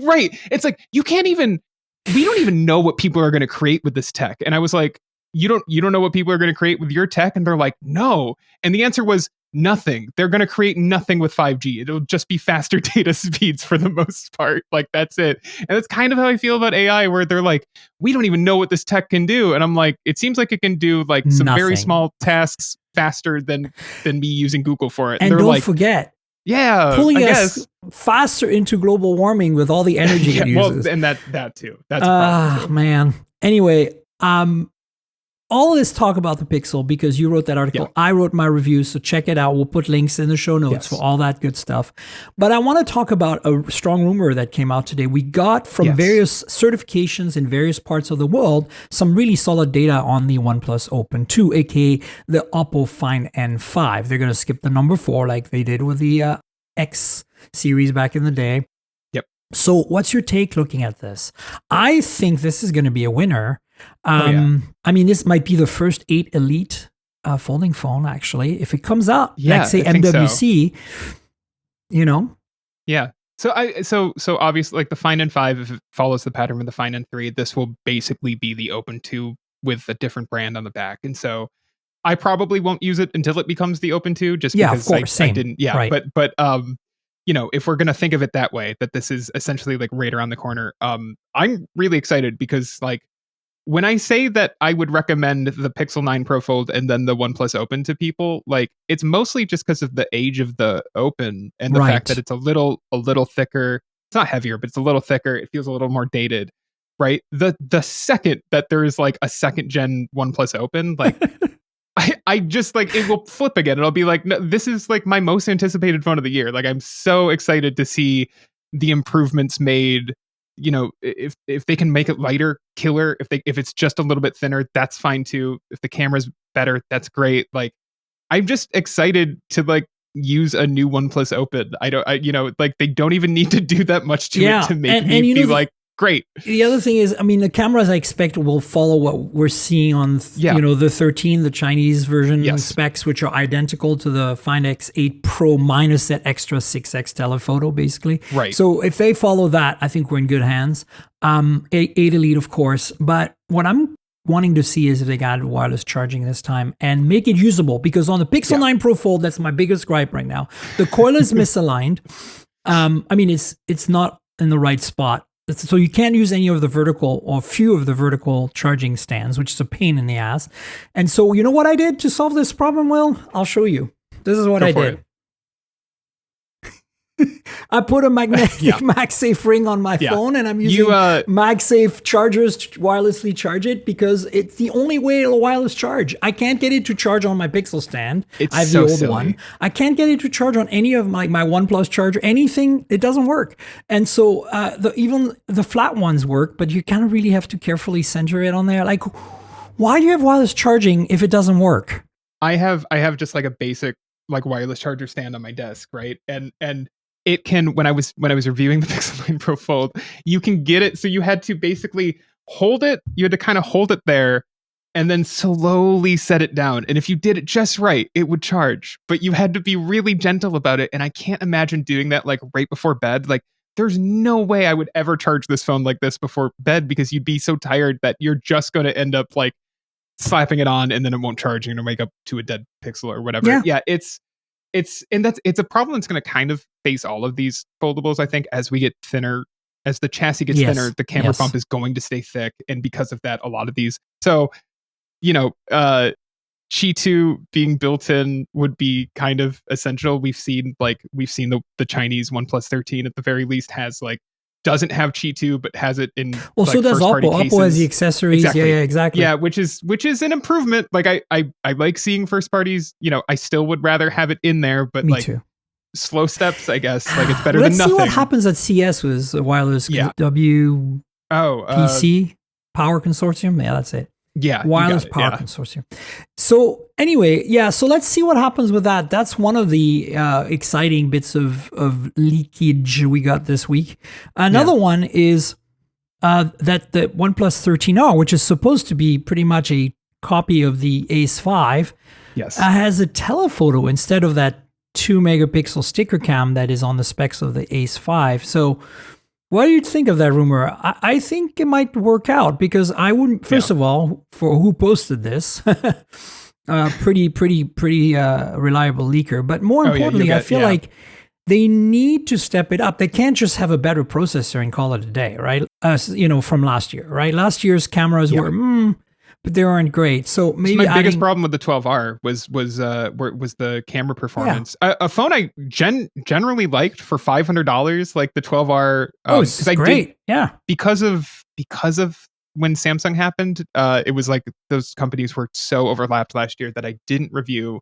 right. It's like, we don't even know what people are going to create with this tech. And I was like, you don't know what people are going to create with your tech? And they're like, no. And the answer was, nothing. They're going to create nothing with 5G. It'll just be faster data speeds for the most part. Like, that's it. And that's kind of how I feel about AI, where they're like, we don't even know what this tech can do. And I'm like, it seems like it can do like some very small tasks faster than me using Google for it. And don't forget, pulling us faster into global warming with all the energy it uses. Well, and that too. That's a problem too. Man. Anyway, all this talk about the Pixel, because you wrote that article, I wrote my review, so check it out. We'll put links in the show notes for all that good stuff. But I want to talk about a strong rumor that came out today. We got from various certifications in various parts of the world some really solid data on the OnePlus Open 2, aka the Oppo Find N5. They're going to skip the number 4 like they did with the X series back in the day. So what's your take looking at this? I think this is going to be a winner. I mean, this might be the first 8 Elite folding phone, actually. If it comes out, like say MWC, you know? Yeah. So obviously, like the Find N5, if it follows the pattern of the Find N3, this will basically be the Open 2 with a different brand on the back. And so I probably won't use it until it becomes the Open 2, just because of course, I didn't. Yeah, right. But you know, if we're going to think of it that way, that this is essentially like right around the corner, I'm really excited because, like, when I say that I would recommend the Pixel 9 Pro Fold and then the OnePlus Open to people, like, it's mostly just because of the age of the Open and the fact that it's a little thicker. It's not heavier, but it's a little thicker. It feels a little more dated, right? The second that there is like a second gen OnePlus Open, like, I just like, it will flip again. It'll be like, no, this is like my most anticipated phone of the year. Like, I'm so excited to see the improvements made. You know, if they can make it lighter, killer. If it's just a little bit thinner, that's fine too. If the camera's better, that's great. Like, I'm just excited to like use a new OnePlus Open. You know, like they don't even need to do that much to it to make me be like, great. The other thing is, I mean, the cameras I expect will follow what we're seeing on, you know, the 13, the Chinese version specs, which are identical to the Find X8 Pro minus that extra 6x telephoto, basically. Right. So if they follow that, I think we're in good hands. 8 Elite, of course. But what I'm wanting to see is if they got wireless charging this time and make it usable, because on the Pixel 9 Pro Fold, that's my biggest gripe right now. The coil is misaligned. I mean, it's not in the right spot. So you can't use any of the vertical or few of the vertical charging stands, which is a pain in the ass. And so you know what I did to solve this problem, Will? I'll show you. This is what I did. I put a magnetic MagSafe ring on my phone, and I'm using MagSafe chargers to wirelessly charge it because it's the only way it'll wireless charge. I can't get it to charge on my Pixel stand. I have the old one. I can't get it to charge on any of my OnePlus charger. Anything, it doesn't work. And so even the flat ones work, but you kind of really have to carefully center it on there. Like, why do you have wireless charging if it doesn't work? I have just like a basic like wireless charger stand on my desk, right? And it can, when I was reviewing the Pixel 9 Pro Fold, you can get it. So you had to basically hold it. You had to kind of hold it there and then slowly set it down. And if you did it just right, it would charge. But you had to be really gentle about it. And I can't imagine doing that like right before bed. Like, there's no way I would ever charge this phone like this before bed, because you'd be so tired that you're just going to end up like slapping it on and then it won't charge. You're going to wake up to a dead Pixel or whatever. Yeah, it's a problem that's going to kind of face all of these foldables, I think, as we get thinner, as the chassis gets thinner, the camera bump is going to stay thick. And because of that, a lot of these. So, you know, Qi 2 being built in would be kind of essential. We've seen the Chinese OnePlus 13 at the very least doesn't have Qi 2, but has it in. Well, so does Oppo. Oppo has the accessories. Exactly. Yeah, exactly. Yeah, which is an improvement. Like I like seeing first parties. You know, I still would rather have it in there, but Me too. Slow steps, I guess. Like, it's better than nothing. Let's see what happens at CS with wireless WPC Power Consortium. Yeah, that's it. Yeah, wireless power consortium. So anyway, so let's see what happens with that. That's one of the exciting bits of leakage we got this week. Another one is that the OnePlus 13R, which is supposed to be pretty much a copy of the Ace 5, has a telephoto instead of that 2 megapixel sticker cam that is on the specs of the Ace 5. So what do you think of that rumor? I think it might work out, because I wouldn't, first of all, for who posted this, pretty reliable leaker. But more importantly, I feel like they need to step it up. They can't just have a better processor and call it a day, right? From last year, right? Last year's cameras were, but they aren't great. So maybe my biggest problem with the 12R was the camera performance. A phone I generally liked for $500, like the 12R. It's great. Because of when Samsung happened, it was like those companies were so overlapped last year that I didn't review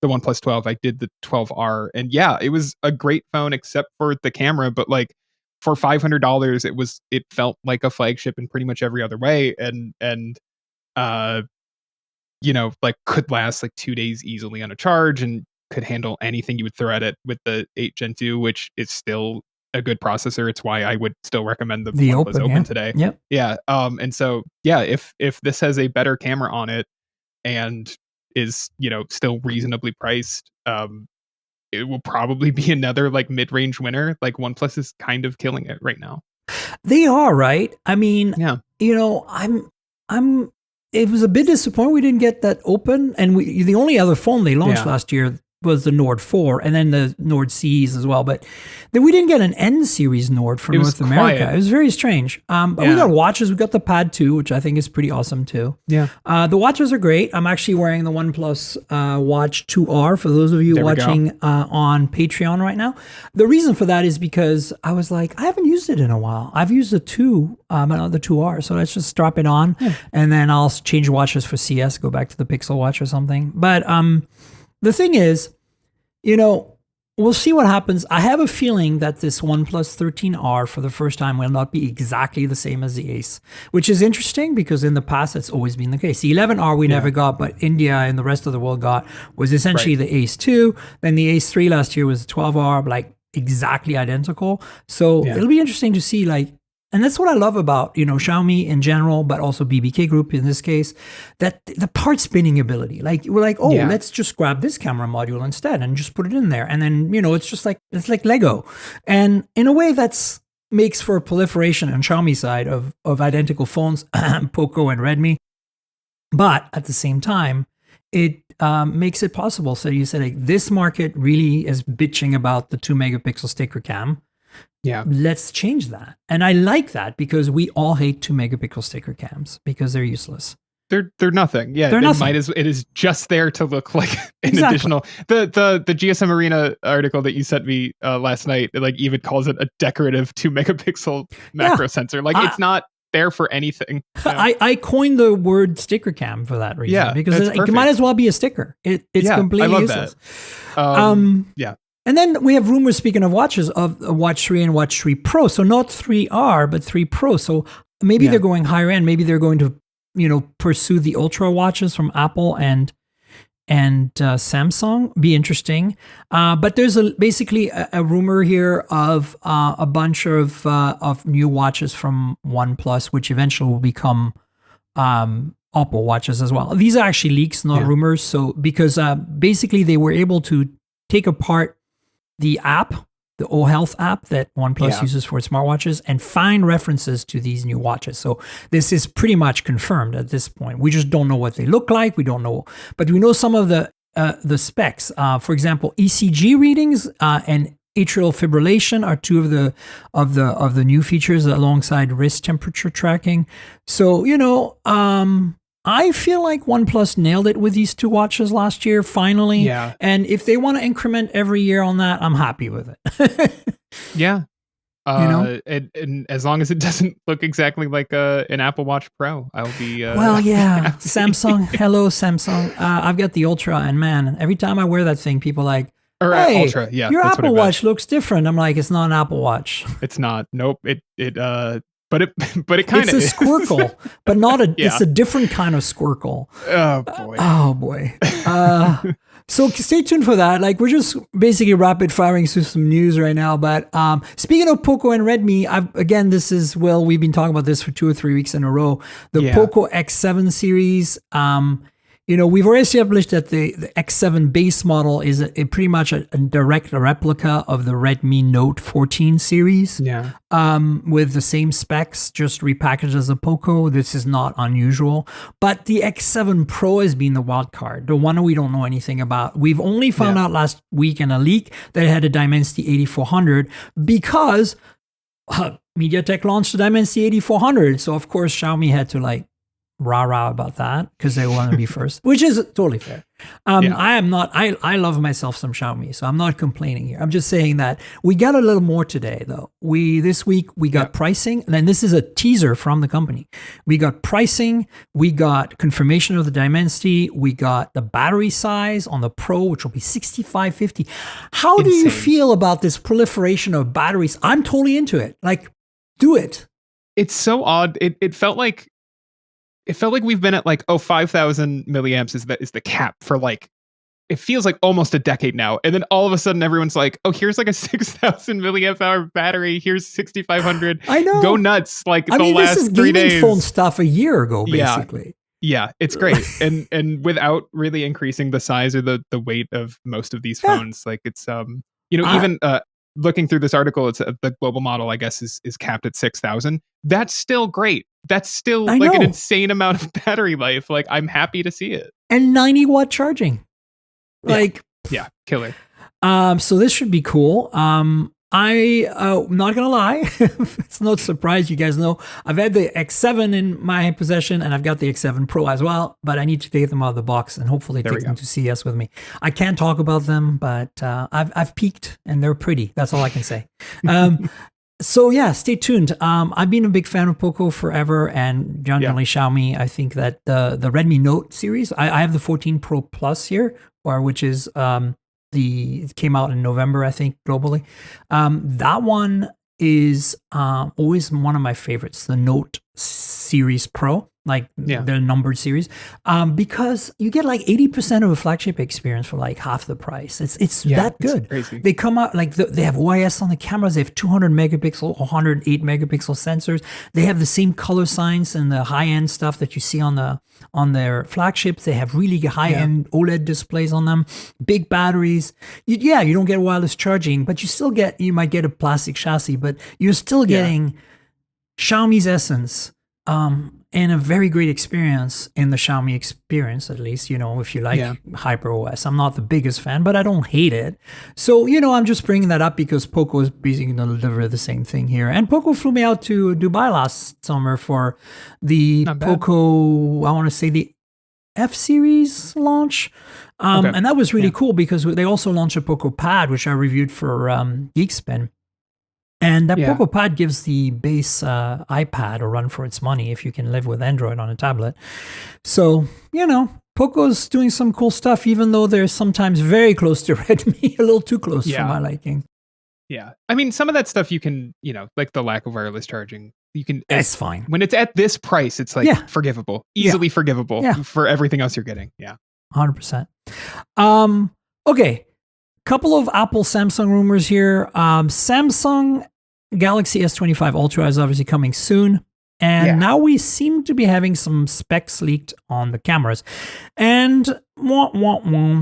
the OnePlus 12. I did the 12R, and it was a great phone except for the camera. But like for $500, it felt like a flagship in pretty much every other way, and like could last like 2 days easily on a charge, and could handle anything you would throw at it with the 8 Gen 2, which is still a good processor. It's why I would still recommend the OnePlus Open today. Yep. Yeah. And so if this has a better camera on it and is still reasonably priced, it will probably be another like mid-range winner. Like OnePlus is kind of killing it right now. They are, right? I mean, I'm. It was a bit disappointing we didn't get that Open, and the only other phone they launched last year was the Nord 4, and then the Nord Cs as well. But then we didn't get an N series Nord for North America. Quiet. It was very strange. But we got watches. We got the Pad 2, which I think is pretty awesome too. Yeah. The watches are great. I'm actually wearing the OnePlus Watch 2R for those of you watching on Patreon right now. The reason for that is because I was like, I haven't used it in a while. I've used the 2, but not the 2R. So let's just strap it on, and then I'll change watches for CS, go back to the Pixel Watch or something. But the thing is, we'll see what happens. I have a feeling that this OnePlus 13R for the first time will not be exactly the same as the Ace, which is interesting because in the past it's always been the case. The 11R we never got, but India and the rest of the world got, was essentially the Ace 2. Then the Ace 3 last year was the 12R, like exactly identical. So it'll be interesting to see and that's what I love about, Xiaomi in general, but also BBK Group in this case, that the part spinning ability. Like we're like, let's just grab this camera module instead and just put it in there. And then, it's like Lego. And in a way that's makes for a proliferation on Xiaomi side of identical phones, Poco and Redmi. But at the same time, it makes it possible. So you said this market really is bitching about the 2 megapixel sticker cam. Yeah. Let's change that. And I like that because we all hate 2 megapixel sticker cams because they're useless. They're nothing. Yeah. They're nothing. It is just there to look like an additional. The GSM Arena article that you sent me last night, even calls it a decorative 2 megapixel macro sensor. It's not there for anything. I coined the word sticker cam for that reason because it might as well be a sticker. It's completely useless. That. And then we have rumors, speaking of watches, of Watch 3 and Watch 3 Pro. So not 3R, but 3 Pro. So maybe they're going higher end. Maybe they're going to, pursue the Ultra watches from Apple and Samsung. Be interesting. But there's basically a rumor here of a bunch of new watches from OnePlus, which eventually will become Apple watches as well. These are actually leaks, not rumors. So because basically they were able to take apart the app, the O Health app that OnePlus uses for its smartwatches, and find references to these new watches. So this is pretty much confirmed at this point. We just don't know what they look like. We don't know, but we know some of the specs. For example, ECG readings and atrial fibrillation are two of the new features alongside wrist temperature tracking. So I feel like OnePlus nailed it with these 2 watches last year, finally. Yeah. And if they want to increment every year on that, I'm happy with it. Yeah. And as long as it doesn't look exactly like an Apple Watch Pro, I'll be. Samsung. Hello, Samsung. I've got the Ultra, and man, every time I wear that thing, people are like, hey, Ultra. Yeah, your Apple Watch looks different. I'm like, it's not an Apple Watch. It's not. Nope. But it kind of is. It's a squircle, but not a. It's a different kind of squircle. Oh boy. So stay tuned for that. We're just basically rapid firing through some news right now. But speaking of Poco and Redmi, we've been talking about this for 2 or 3 weeks in a row. The Poco X7 series we've already established that the X7 base model is pretty much a direct replica of the Redmi Note 14 series. Yeah. With the same specs, just repackaged as a Poco. This is not unusual. But the X7 Pro has been the wild card, the one we don't know anything about. We've only found out last week in a leak that it had a Dimensity 8400 because MediaTek launched the Dimensity 8400. So, of course, Xiaomi had to rah-rah about that because they want to be first, which is totally fair. I love myself some Xiaomi, so I'm not complaining here. I'm just saying that we got a little more today, though. This week we got pricing, and this is a teaser from the company. We got pricing, we got confirmation of the Dimensity, we got the battery size on the Pro, which will be 6550. How do you feel about this proliferation of batteries? I'm totally into it. Do it. It's so odd. It felt like we've been at 5,000 milliamps is the cap for it feels like almost a decade now. And then all of a sudden everyone's like, oh, here's a 6,000 milliamp hour battery. Here's 6,500. I know. Go nuts. This is 3 days. Phone stuff a year ago, basically. Yeah, it's great. and without really increasing the size or the weight of most of these phones, it's, even looking through this article, it's the global model, I guess, is capped at 6,000. That's still great. That's still an insane amount of battery life. I'm happy to see it. And 90-watt charging. Killer. So this should be cool. I'm not gonna lie, it's no surprise. You guys know I've had the X7 in my possession, and I've got the X7 Pro as well. But I need to take them out of the box and hopefully take them to CES with me. I can't talk about them, but I've peeked and they're pretty. That's all I can say. So yeah, stay tuned. I've been a big fan of Poco forever, and generally Xiaomi. I think that the Redmi Note series. I have the 14 Pro Plus here, which is it came out in November, I think, globally. That one is always one of my favorites, the Note series Pro, the numbered series, because you get 80% of a flagship experience for half the price. It's that good. It's crazy. They come out they have OIS on the cameras. They have 200 megapixel, 108 megapixel sensors. They have the same color science and the high end stuff that you see on their flagships. They have really high end OLED displays on them. Big batteries. You don't get wireless charging, but you might get a plastic chassis, but you're still getting Xiaomi's essence. And a very great experience in the Xiaomi experience, at least, if you like HyperOS. I'm not the biggest fan, but I don't hate it. So, I'm just bringing that up because Poco is basically going to deliver the same thing here. And Poco flew me out to Dubai last summer for the Poco, I want to say the F series launch. And that was really cool because they also launched a Poco Pad, which I reviewed for Geekspin. And that Poco Pad gives the base iPad a run for its money if you can live with Android on a tablet. So, Poco's doing some cool stuff, even though they're sometimes very close to Redmi, a little too close for my liking. Yeah. I mean, some of that stuff you can, the lack of wireless charging, you can... It's fine. When it's at this price, it's forgivable, easily forgivable for everything else you're getting. Yeah. 100%. Okay. Couple of Apple Samsung rumors here. Samsung Galaxy S25 Ultra is obviously coming soon. And now we seem to be having some specs leaked on the cameras. And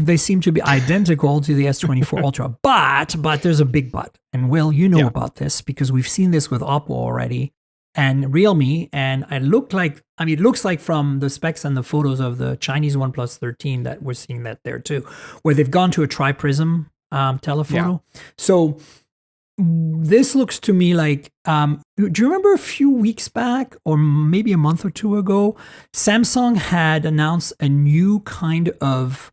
they seem to be identical to the S24 Ultra. But there's a big but. And Will, you know about this because we've seen this with Oppo already and Realme. And it looks like from the specs and the photos of the Chinese OnePlus 13 that we're seeing that there too, where they've gone to a tri-prism telephoto. So this looks to me like, do you remember a few weeks back or maybe a month or two ago, Samsung had announced a new kind of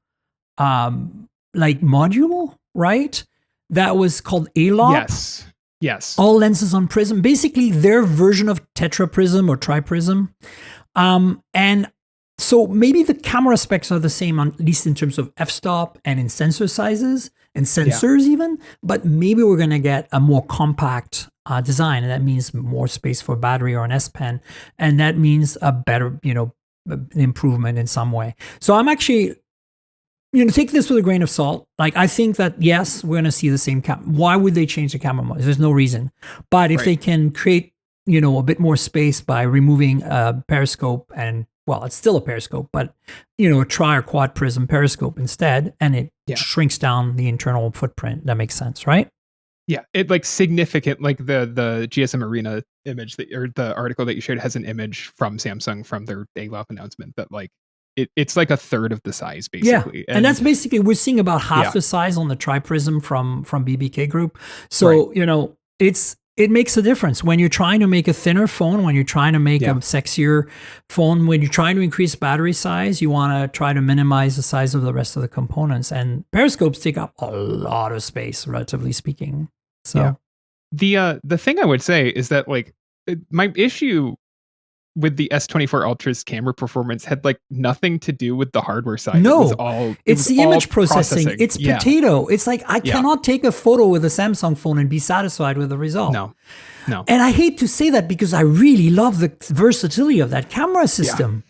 module, right? That was called ALOP. Yes. All lenses on prism, basically their version of tetra prism or tri prism. And so maybe the camera specs are the same, at least in terms of f-stop and in sensor sizes and sensors even, but maybe we're going to get a more compact design, and that means more space for battery or an S Pen, and that means a better, improvement in some way. So I'm actually, take this with a grain of salt. I think that, yes, we're going to see the same camera. Why would they change the camera mode? There's no reason. But if they can create, a bit more space by removing periscope and well, it's still a periscope, but a tri or quad prism periscope instead, and it shrinks down the internal footprint. That makes sense, right? Yeah, it like significant, like the GSM Arena image or the article that you shared has an image from Samsung from their ALAP announcement that like it's like a third of the size basically. Yeah, and that's basically, we're seeing about half the size on the tri prism from BBK Group. So it makes a difference when you're trying to make a thinner phone, when you're trying to make a sexier phone, when you're trying to increase battery size, you want to try to minimize the size of the rest of the components. And periscopes take up a lot of space, relatively speaking. So the thing I would say is that like my issue with the S24 Ultra's camera performance had like nothing to do with the hardware side. No, it's the image processing. It's potato. It's like I cannot take a photo with a Samsung phone and be satisfied with the result. No. And I hate to say that because I really love the versatility of that camera system.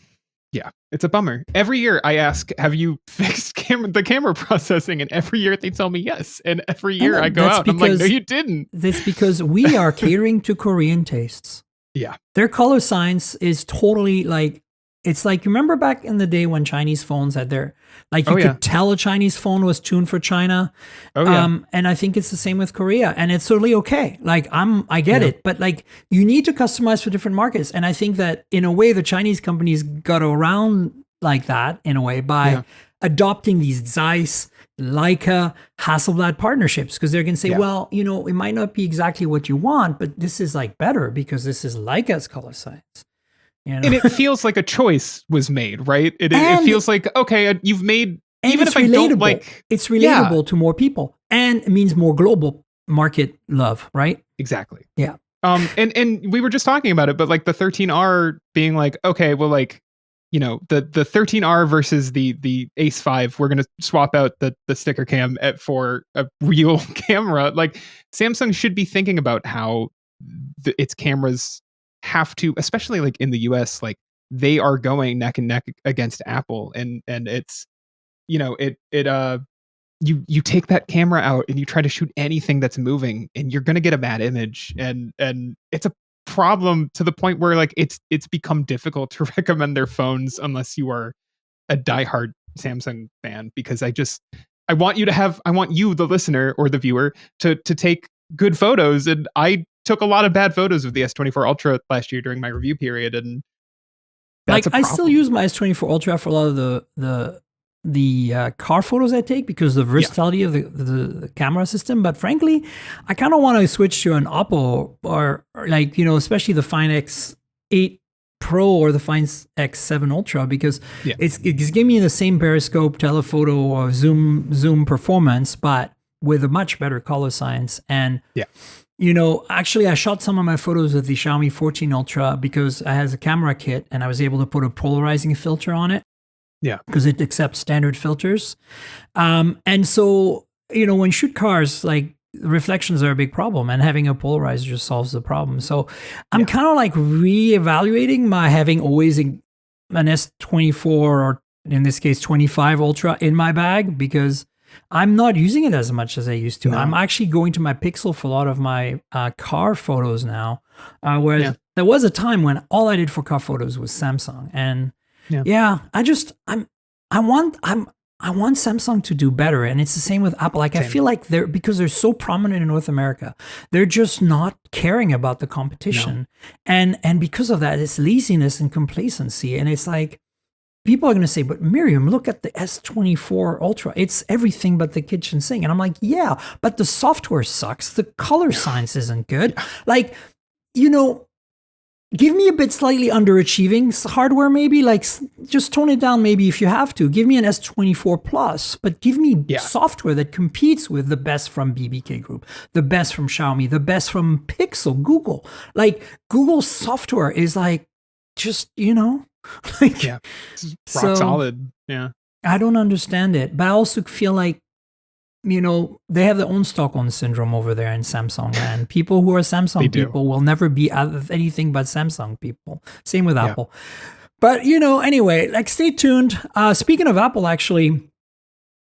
Yeah, it's a bummer. Every year I ask, have you fixed the camera processing? And every year they tell me yes. And every year I go out and I'm like, no, you didn't. That's because we are catering to Korean tastes. Yeah. Their color science is totally like, it's like, remember back in the day when Chinese phones had their, like you could tell a Chinese phone was tuned for China. And I think it's the same with Korea, and it's totally okay. Like I get it, but like you need to customize for different markets. And I think that in a way, the Chinese companies got around like that in a way by adopting these Zeiss, Leica, Hasselblad partnerships, because they're going to say, well, it might not be exactly what you want, but this is like better because this is Leica's color science. And it feels like a choice was made, right? It feels like, okay, you've made, even if I don't like... It's relatable to more people, and it means more global market love, right? Exactly. Yeah. And we were just talking about it, but like the 13R being like, okay, well, like, the 13R versus the Ace 5, we're going to swap out the sticker cam for a real camera. Like Samsung should be thinking about how its cameras have to, especially like in the US, like they are going neck and neck against Apple. And it's, you take that camera out and you try to shoot anything that's moving and you're going to get a bad image. And it's a problem to the point where like it's become difficult to recommend their phones unless you are a diehard Samsung fan, because I want you, the listener or the viewer, to take good photos. And I took a lot of bad photos of the S24 Ultra last year during my review period, and that's like I still use my S24 Ultra for a lot of the car photos I take because of the versatility of the camera system. But frankly, I kind of want to switch to an Oppo or like, especially the Find X8 Pro or the Find X7 Ultra, because it's giving me the same periscope, telephoto, or zoom performance, but with a much better color science. And actually I shot some of my photos with the Xiaomi 14 Ultra because it has a camera kit and I was able to put a polarizing filter on it. Yeah. Because it accepts standard filters. And so, when you shoot cars, like reflections are a big problem, and having a polarizer just solves the problem. So I'm kind of like reevaluating my having always an S24 or in this case 25 Ultra in my bag, because I'm not using it as much as I used to. No. I'm actually going to my Pixel for a lot of my car photos now, whereas there was a time when all I did for car photos was Samsung. And I want Samsung to do better, and it's the same with Apple. Like I feel like because they're so prominent in North America, they're just not caring about the competition, and because of that, it's laziness and complacency. And it's like people are going to say, "But Miriam, look at the S24 Ultra. It's everything but the kitchen sink." And I'm like, "Yeah, but the software sucks. The color science isn't good. Like, give me a bit slightly underachieving hardware, maybe. Like, just tone it down, maybe if you have to. Give me an S24 Plus, but give me software that competes with the best from BBK Group, the best from Xiaomi, the best from Pixel, Google. Like, Google's software is like, just, like, it's rock solid. Yeah. I don't understand it, but I also feel like, they have their own Stockholm syndrome over there in Samsung, and people who are Samsung people will never be anything but Samsung people. Same with Apple. But, anyway, like stay tuned. Speaking of Apple, actually,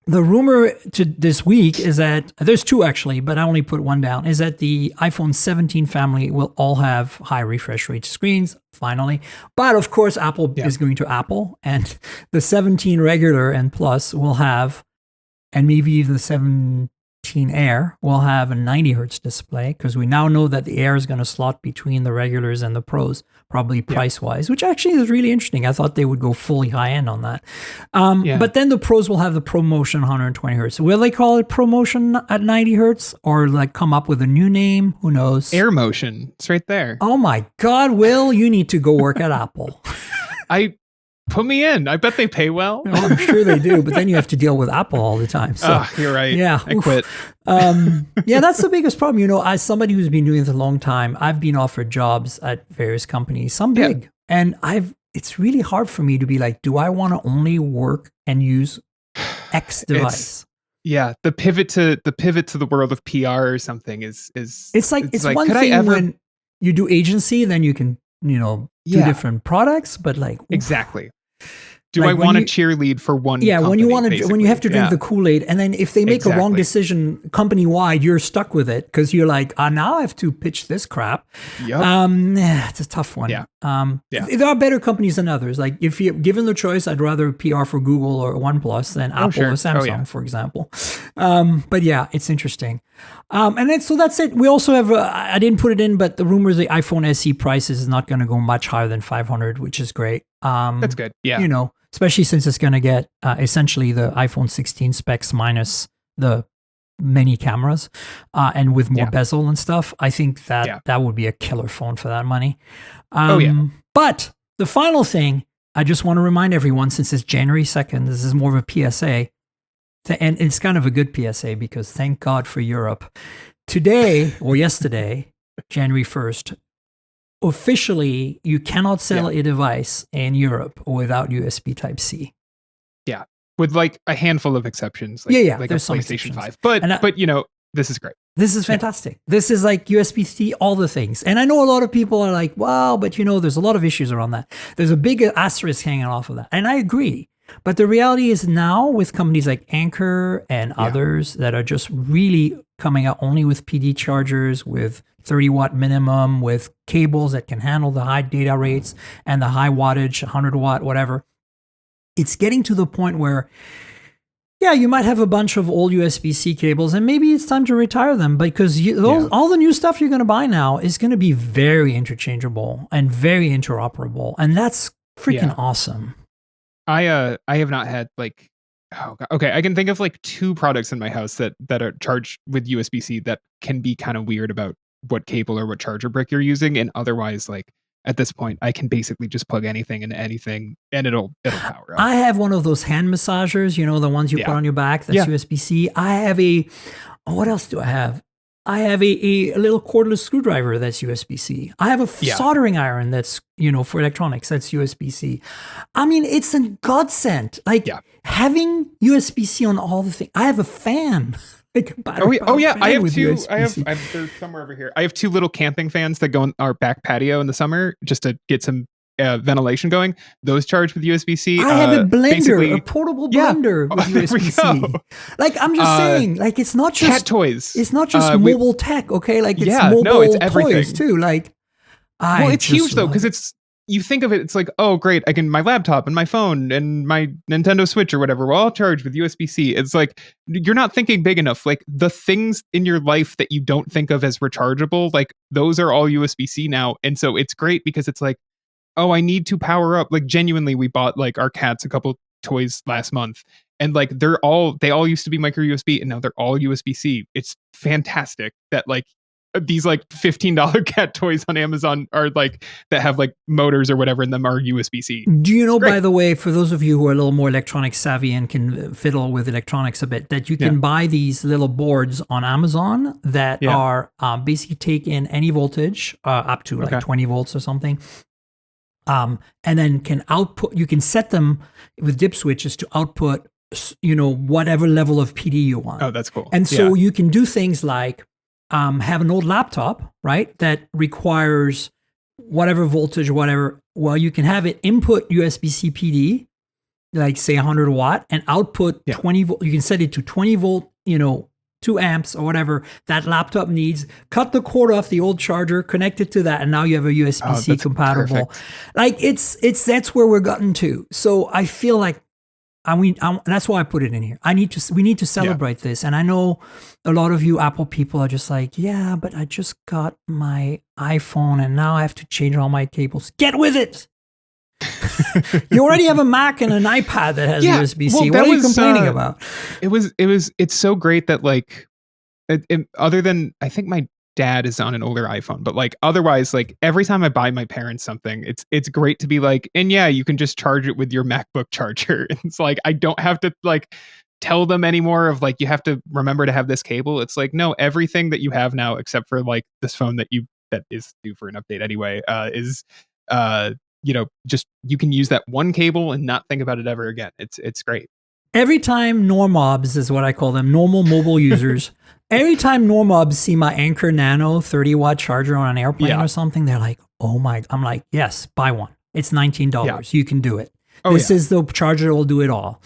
The rumor to this week is that there's two actually, but I only put one down, is that the iPhone 17 family will all have high refresh rate screens, finally. But of course, Apple is going to Apple, and the 17 regular and Plus will have, and maybe even the 17 Air will have a 90 hertz display, because we now know that the Air is going to slot between the regulars and the Pros, probably price-wise, which actually is really interesting. I thought they would go fully high-end on that. But then the Pros will have the ProMotion 120 hertz. Will they call it ProMotion at 90 hertz, or like come up with a new name? Who knows? Air Motion. It's right there. Oh my God, Will, you need to go work at Apple. Put me in. I bet they pay well. Oh, I'm sure they do, but then you have to deal with Apple all the time. So, you're right. Yeah, I quit. That's the biggest problem. You know, as somebody who's been doing this a long time, I've been offered jobs at various companies, some big, and it's really hard for me to be like, do I want to only work and use X device? The pivot to the world of PR or something is it's one thing when you do agency, then you can, do different products, but like exactly. Do I want to cheerlead for one? Yeah, when you have to drink the Kool-Aid, and then if they make a wrong decision company wide, you're stuck with it because you're like, now I have to pitch this crap. Yep. It's a tough one. Yeah. There are better companies than others. Like if you're given the choice, I'd rather PR for Google or OnePlus than Apple or Samsung, for example. But yeah, it's interesting. And then so that's it. We also have I didn't put it in, but the rumors the iPhone SE price is not going to go much higher than 500, which is great. That's good. Yeah. Especially since it's going to get essentially the iPhone 16 specs minus the many cameras and with more bezel and stuff. I think that would be a killer phone for that money. But the final thing, I just want to remind everyone, since it's January 2nd, this is more of a PSA, and it's kind of a good PSA because thank God for Europe. Today or yesterday, January 1st, officially, you cannot sell a device in Europe without USB Type-C. Yeah, with like a handful of exceptions. Like a PlayStation 5. But this is great. This is fantastic. This is like USB-C, all the things. And I know a lot of people are like, wow, but there's a lot of issues around that. There's a big asterisk hanging off of that. And I agree. But the reality is now with companies like Anker and others that are just really coming out only with PD chargers, with 30 watt minimum, with cables that can handle the high data rates and the high wattage, 100 watt, whatever. It's getting to the point where, you might have a bunch of old USB-C cables and maybe it's time to retire them because all the new stuff you're going to buy now is going to be very interchangeable and very interoperable. And that's freaking awesome. I have not had like, I can think of like two products in my house that are charged with USB-C that can be kind of weird about what cable or what charger brick you're using, and otherwise, like at this point, I can basically just plug anything into anything and it'll power up. I have one of those hand massagers, the ones you put on your back. That's USB-C. I have what else do I have? I have a little cordless screwdriver that's USB-C. I have a soldering iron that's, for electronics, that's USB-C. I mean, it's a godsend. Like having USB-C on all the things. I have a fan. I have two. I have they're somewhere over here. I have two little camping fans that go on our back patio in the summer just to get some ventilation going. Those charge with USB-C. I have a blender, a portable blender with USB-C. Like I'm just saying, like it's not just cat toys. It's not just mobile tech, okay? Like it's mobile it's everything. Toys too. Like, it's huge though because you think of it, it's like, oh great, I can my laptop and my phone and my Nintendo Switch or whatever will all charge with USB-C. It's like you're not thinking big enough. Like the things in your life that you don't think of as rechargeable, like those are all USB-C now, and so it's great because it's like, oh, I need to power up. Like genuinely, we bought like our cats a couple toys last month, and like they all used to be micro USB, and now they're all USB-C. It's fantastic that like these like $15 cat toys on Amazon are like that have like motors or whatever in them are USB-C. Do you know, by the way, for those of you who are a little more electronic savvy and can fiddle with electronics a bit, that you can buy these little boards on Amazon that are basically take in any voltage up to like 20 volts or something. And then can output, you can set them with dip switches to output, whatever level of PD you want. Oh, that's cool. And so you can do things like have an old laptop, right, that requires whatever voltage, whatever. Well, you can have it input USB-C PD, like say 100 watt and output 20 volt. You can set it to 20 volt, 2 amps or whatever that laptop needs. Cut the cord off the old charger, connect it to that, and now you have a USB-C compatible. Perfect. Like that's where we're gotten to. So I feel like that's why I put it in here. We need to celebrate this. And I know a lot of you Apple people are just like, yeah, but I just got my iPhone and now I have to change all my cables. Get with it. You already have a Mac and an iPad that has USB-C. What are you complaining about? It's so great that like, other than, I think my dad is on an older iPhone, but like otherwise, like every time I buy my parents something, it's great to be like, and you can just charge it with your MacBook charger. It's like, I don't have to like tell them anymore of like, you have to remember to have this cable. It's like, no, everything that you have now, except for like this phone that is due for an update anyway, is just you can use that one cable and not think about it ever again. It's great. Every time normobs is what I call them, normal mobile users. Every time normobs see my Anker Nano 30 watt charger on an airplane or something, they're like, oh my, I'm like, yes, buy one. It's $19. Yeah. You can do it. This is the charger that will do it all.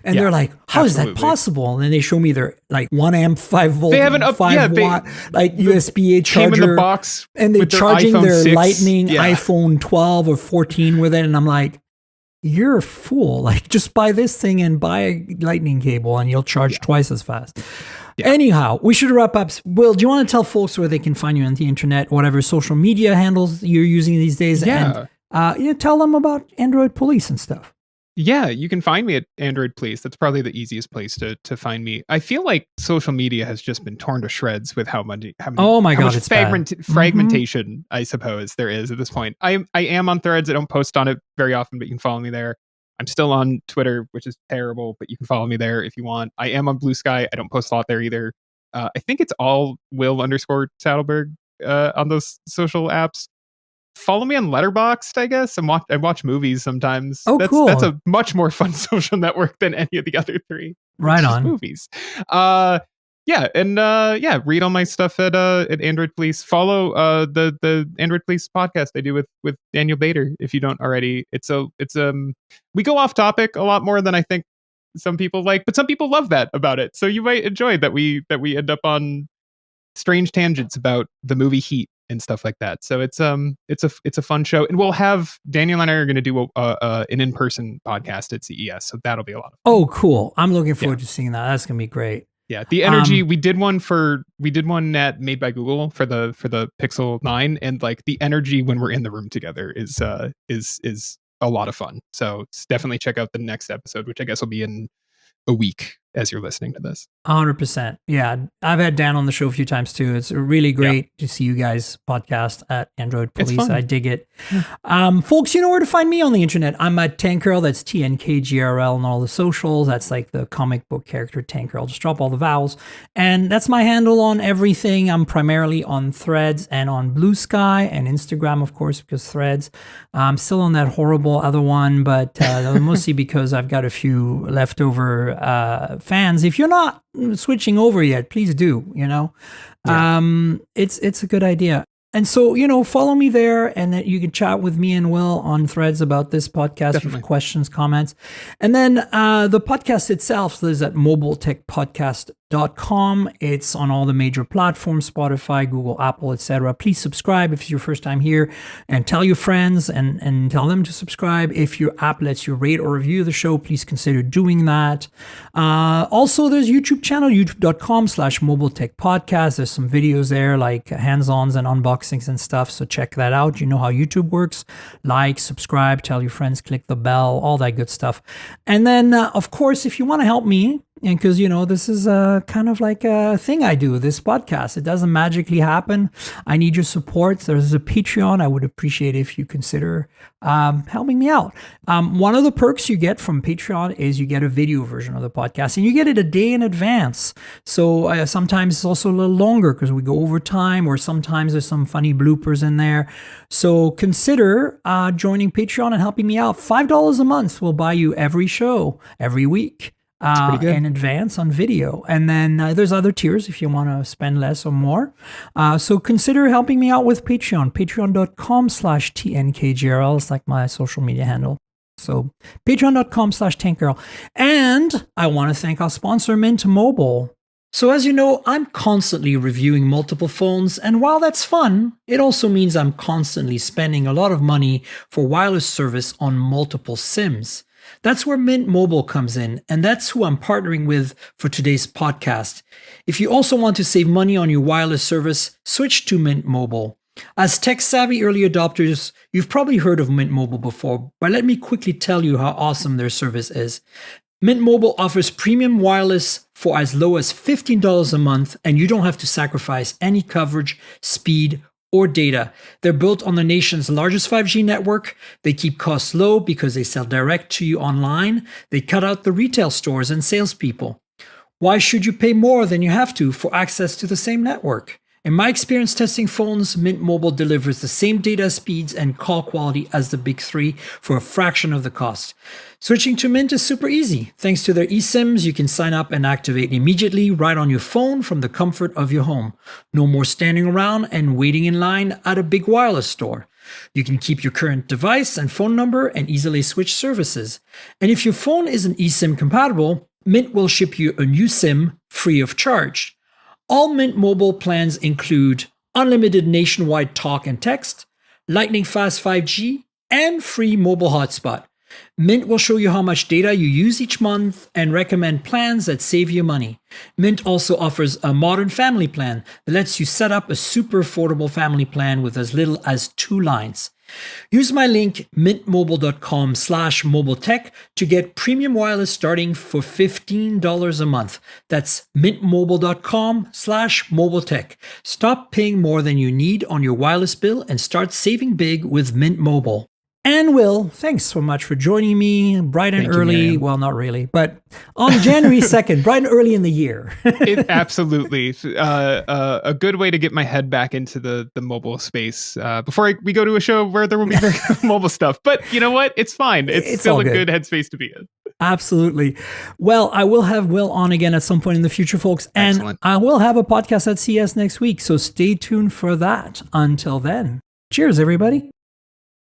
And they're like, how is that possible? And then they show me their like 1 amp, 5 volt, they have an 5 watt, like USB-A charger. Came in the box and they're charging their 6. Lightning iPhone 12 or 14 with it. And I'm like, you're a fool. Like, just buy this thing and buy a lightning cable and you'll charge twice as fast. Yeah. Anyhow, we should wrap up. Will, do you want to tell folks where they can find you on the internet, whatever social media handles you're using these days? Yeah. And tell them about Android Police and stuff. Yeah, you can find me at Android Police. That's probably the easiest place to find me. I feel like social media has just been torn to shreds with how much it's fragmentation, I suppose, there is at this point. I am on Threads. I don't post on it very often, but you can follow me there. I'm still on Twitter, which is terrible, but you can follow me there if you want. I am on Blue Sky. I don't post a lot there either. I think it's all Will_Sattelberg on those social apps. Follow me on Letterboxd, I guess. I watch movies sometimes. Oh, cool. That's a much more fun social network than any of the other three. Right on. Movies. Read all my stuff at Android Police. Follow the Android Police podcast I do with Daniel Bader if you don't already. We go off topic a lot more than I think some people like, but some people love that about it. So you might enjoy that we end up on strange tangents about the movie Heat and stuff like that. So it's a fun show, and we'll have Daniel and I are going to do an in-person podcast at CES, so that'll be a lot of fun. Oh, cool! I'm looking forward to seeing that. That's going to be great. Yeah, the energy we did one at Made by Google for the Pixel 9, and like the energy when we're in the room together is a lot of fun. So definitely check out the next episode, which I guess will be in a week as you're listening to this. 100%. Yeah. I've had Dan on the show a few times too. It's really great to see you guys podcast at Android Police. I dig it. Folks, you know where to find me on the internet. I'm at Tankerl. That's TNKGRL on all the socials. That's like the comic book character Tanker. I'll just drop all the vowels. And that's my handle on everything. I'm primarily on Threads and on Blue Sky and Instagram, of course, because Threads. I'm still on that horrible other one, but mostly because I've got a few leftover fans. If you're not switching over yet, please do, it's a good idea. And so, follow me there, and that you can chat with me and Will on Threads about this podcast. Definitely. If you have questions, comments. And then the podcast itself is at mobiletechpodcast.com. It's on all the major platforms, Spotify, Google, Apple, etc. Please subscribe if it's your first time here, and tell your friends and tell them to subscribe. If your app lets you rate or review the show, please consider doing that. Also, there's a YouTube channel, youtube.com/mobiletechpodcast. There's some videos there like hands-ons and unboxings and stuff, so check that out. You know how YouTube works. Like, subscribe, tell your friends, click the bell, all that good stuff. And then, of course, if you want to help me, and because, this is kind of like a thing I do, this podcast. It doesn't magically happen. I need your support. There's a Patreon. I would appreciate if you consider helping me out. One of the perks you get from Patreon is you get a video version of the podcast, and you get it a day in advance. So sometimes it's also a little longer because we go over time, or sometimes there's some funny bloopers in there. So consider joining Patreon and helping me out. $5 a month will buy you every show, every week. In advance on video. And then there's other tiers if you want to spend less or more. So consider helping me out with Patreon. Patreon.com/TNKGRL is like my social media handle. So patreon.com/tankgirl. And I want to thank our sponsor, Mint Mobile. So as you know, I'm constantly reviewing multiple phones, and while that's fun, it also means I'm constantly spending a lot of money for wireless service on multiple SIMs. That's where Mint Mobile comes in, and that's who I'm partnering with for today's podcast. If you also want to save money on your wireless service, switch to Mint Mobile. As tech-savvy early adopters, you've probably heard of Mint Mobile before, but let me quickly tell you how awesome their service is. Mint Mobile offers premium wireless for as low as $15 a month, and you don't have to sacrifice any coverage, speed, or data. They're built on the nation's largest 5G network. They keep costs low because they sell direct to you online. They cut out the retail stores and salespeople. Why should you pay more than you have to for access to the same network? In my experience testing phones, Mint Mobile delivers the same data speeds and call quality as the big three for a fraction of the cost. Switching to Mint is super easy. Thanks to their eSIMs, you can sign up and activate immediately right on your phone from the comfort of your home. No more standing around and waiting in line at a big wireless store. You can keep your current device and phone number and easily switch services. And if your phone isn't eSIM compatible, Mint will ship you a new SIM free of charge. All Mint Mobile plans include unlimited nationwide talk and text, lightning fast 5G, and free mobile hotspot. Mint will show you how much data you use each month and recommend plans that save you money. Mint also offers a modern family plan that lets you set up a super affordable family plan with as little as 2 lines. Use my link mintmobile.com/mobiletech to get premium wireless starting for $15 a month. That's mintmobile.com/mobiletech. Stop paying more than you need on your wireless bill and start saving big with Mint Mobile. And Will, thanks so much for joining me bright and early. Well, not really, but on January 2nd, bright and early in the year. Absolutely. A good way to get my head back into the mobile space before we go to a show where there will be very mobile stuff. But you know what? It's fine. It's still a good headspace to be in. Absolutely. Well, I will have Will on again at some point in the future, folks. And Excellent. I will have a podcast at CES next week. So stay tuned for that. Until then, cheers, everybody.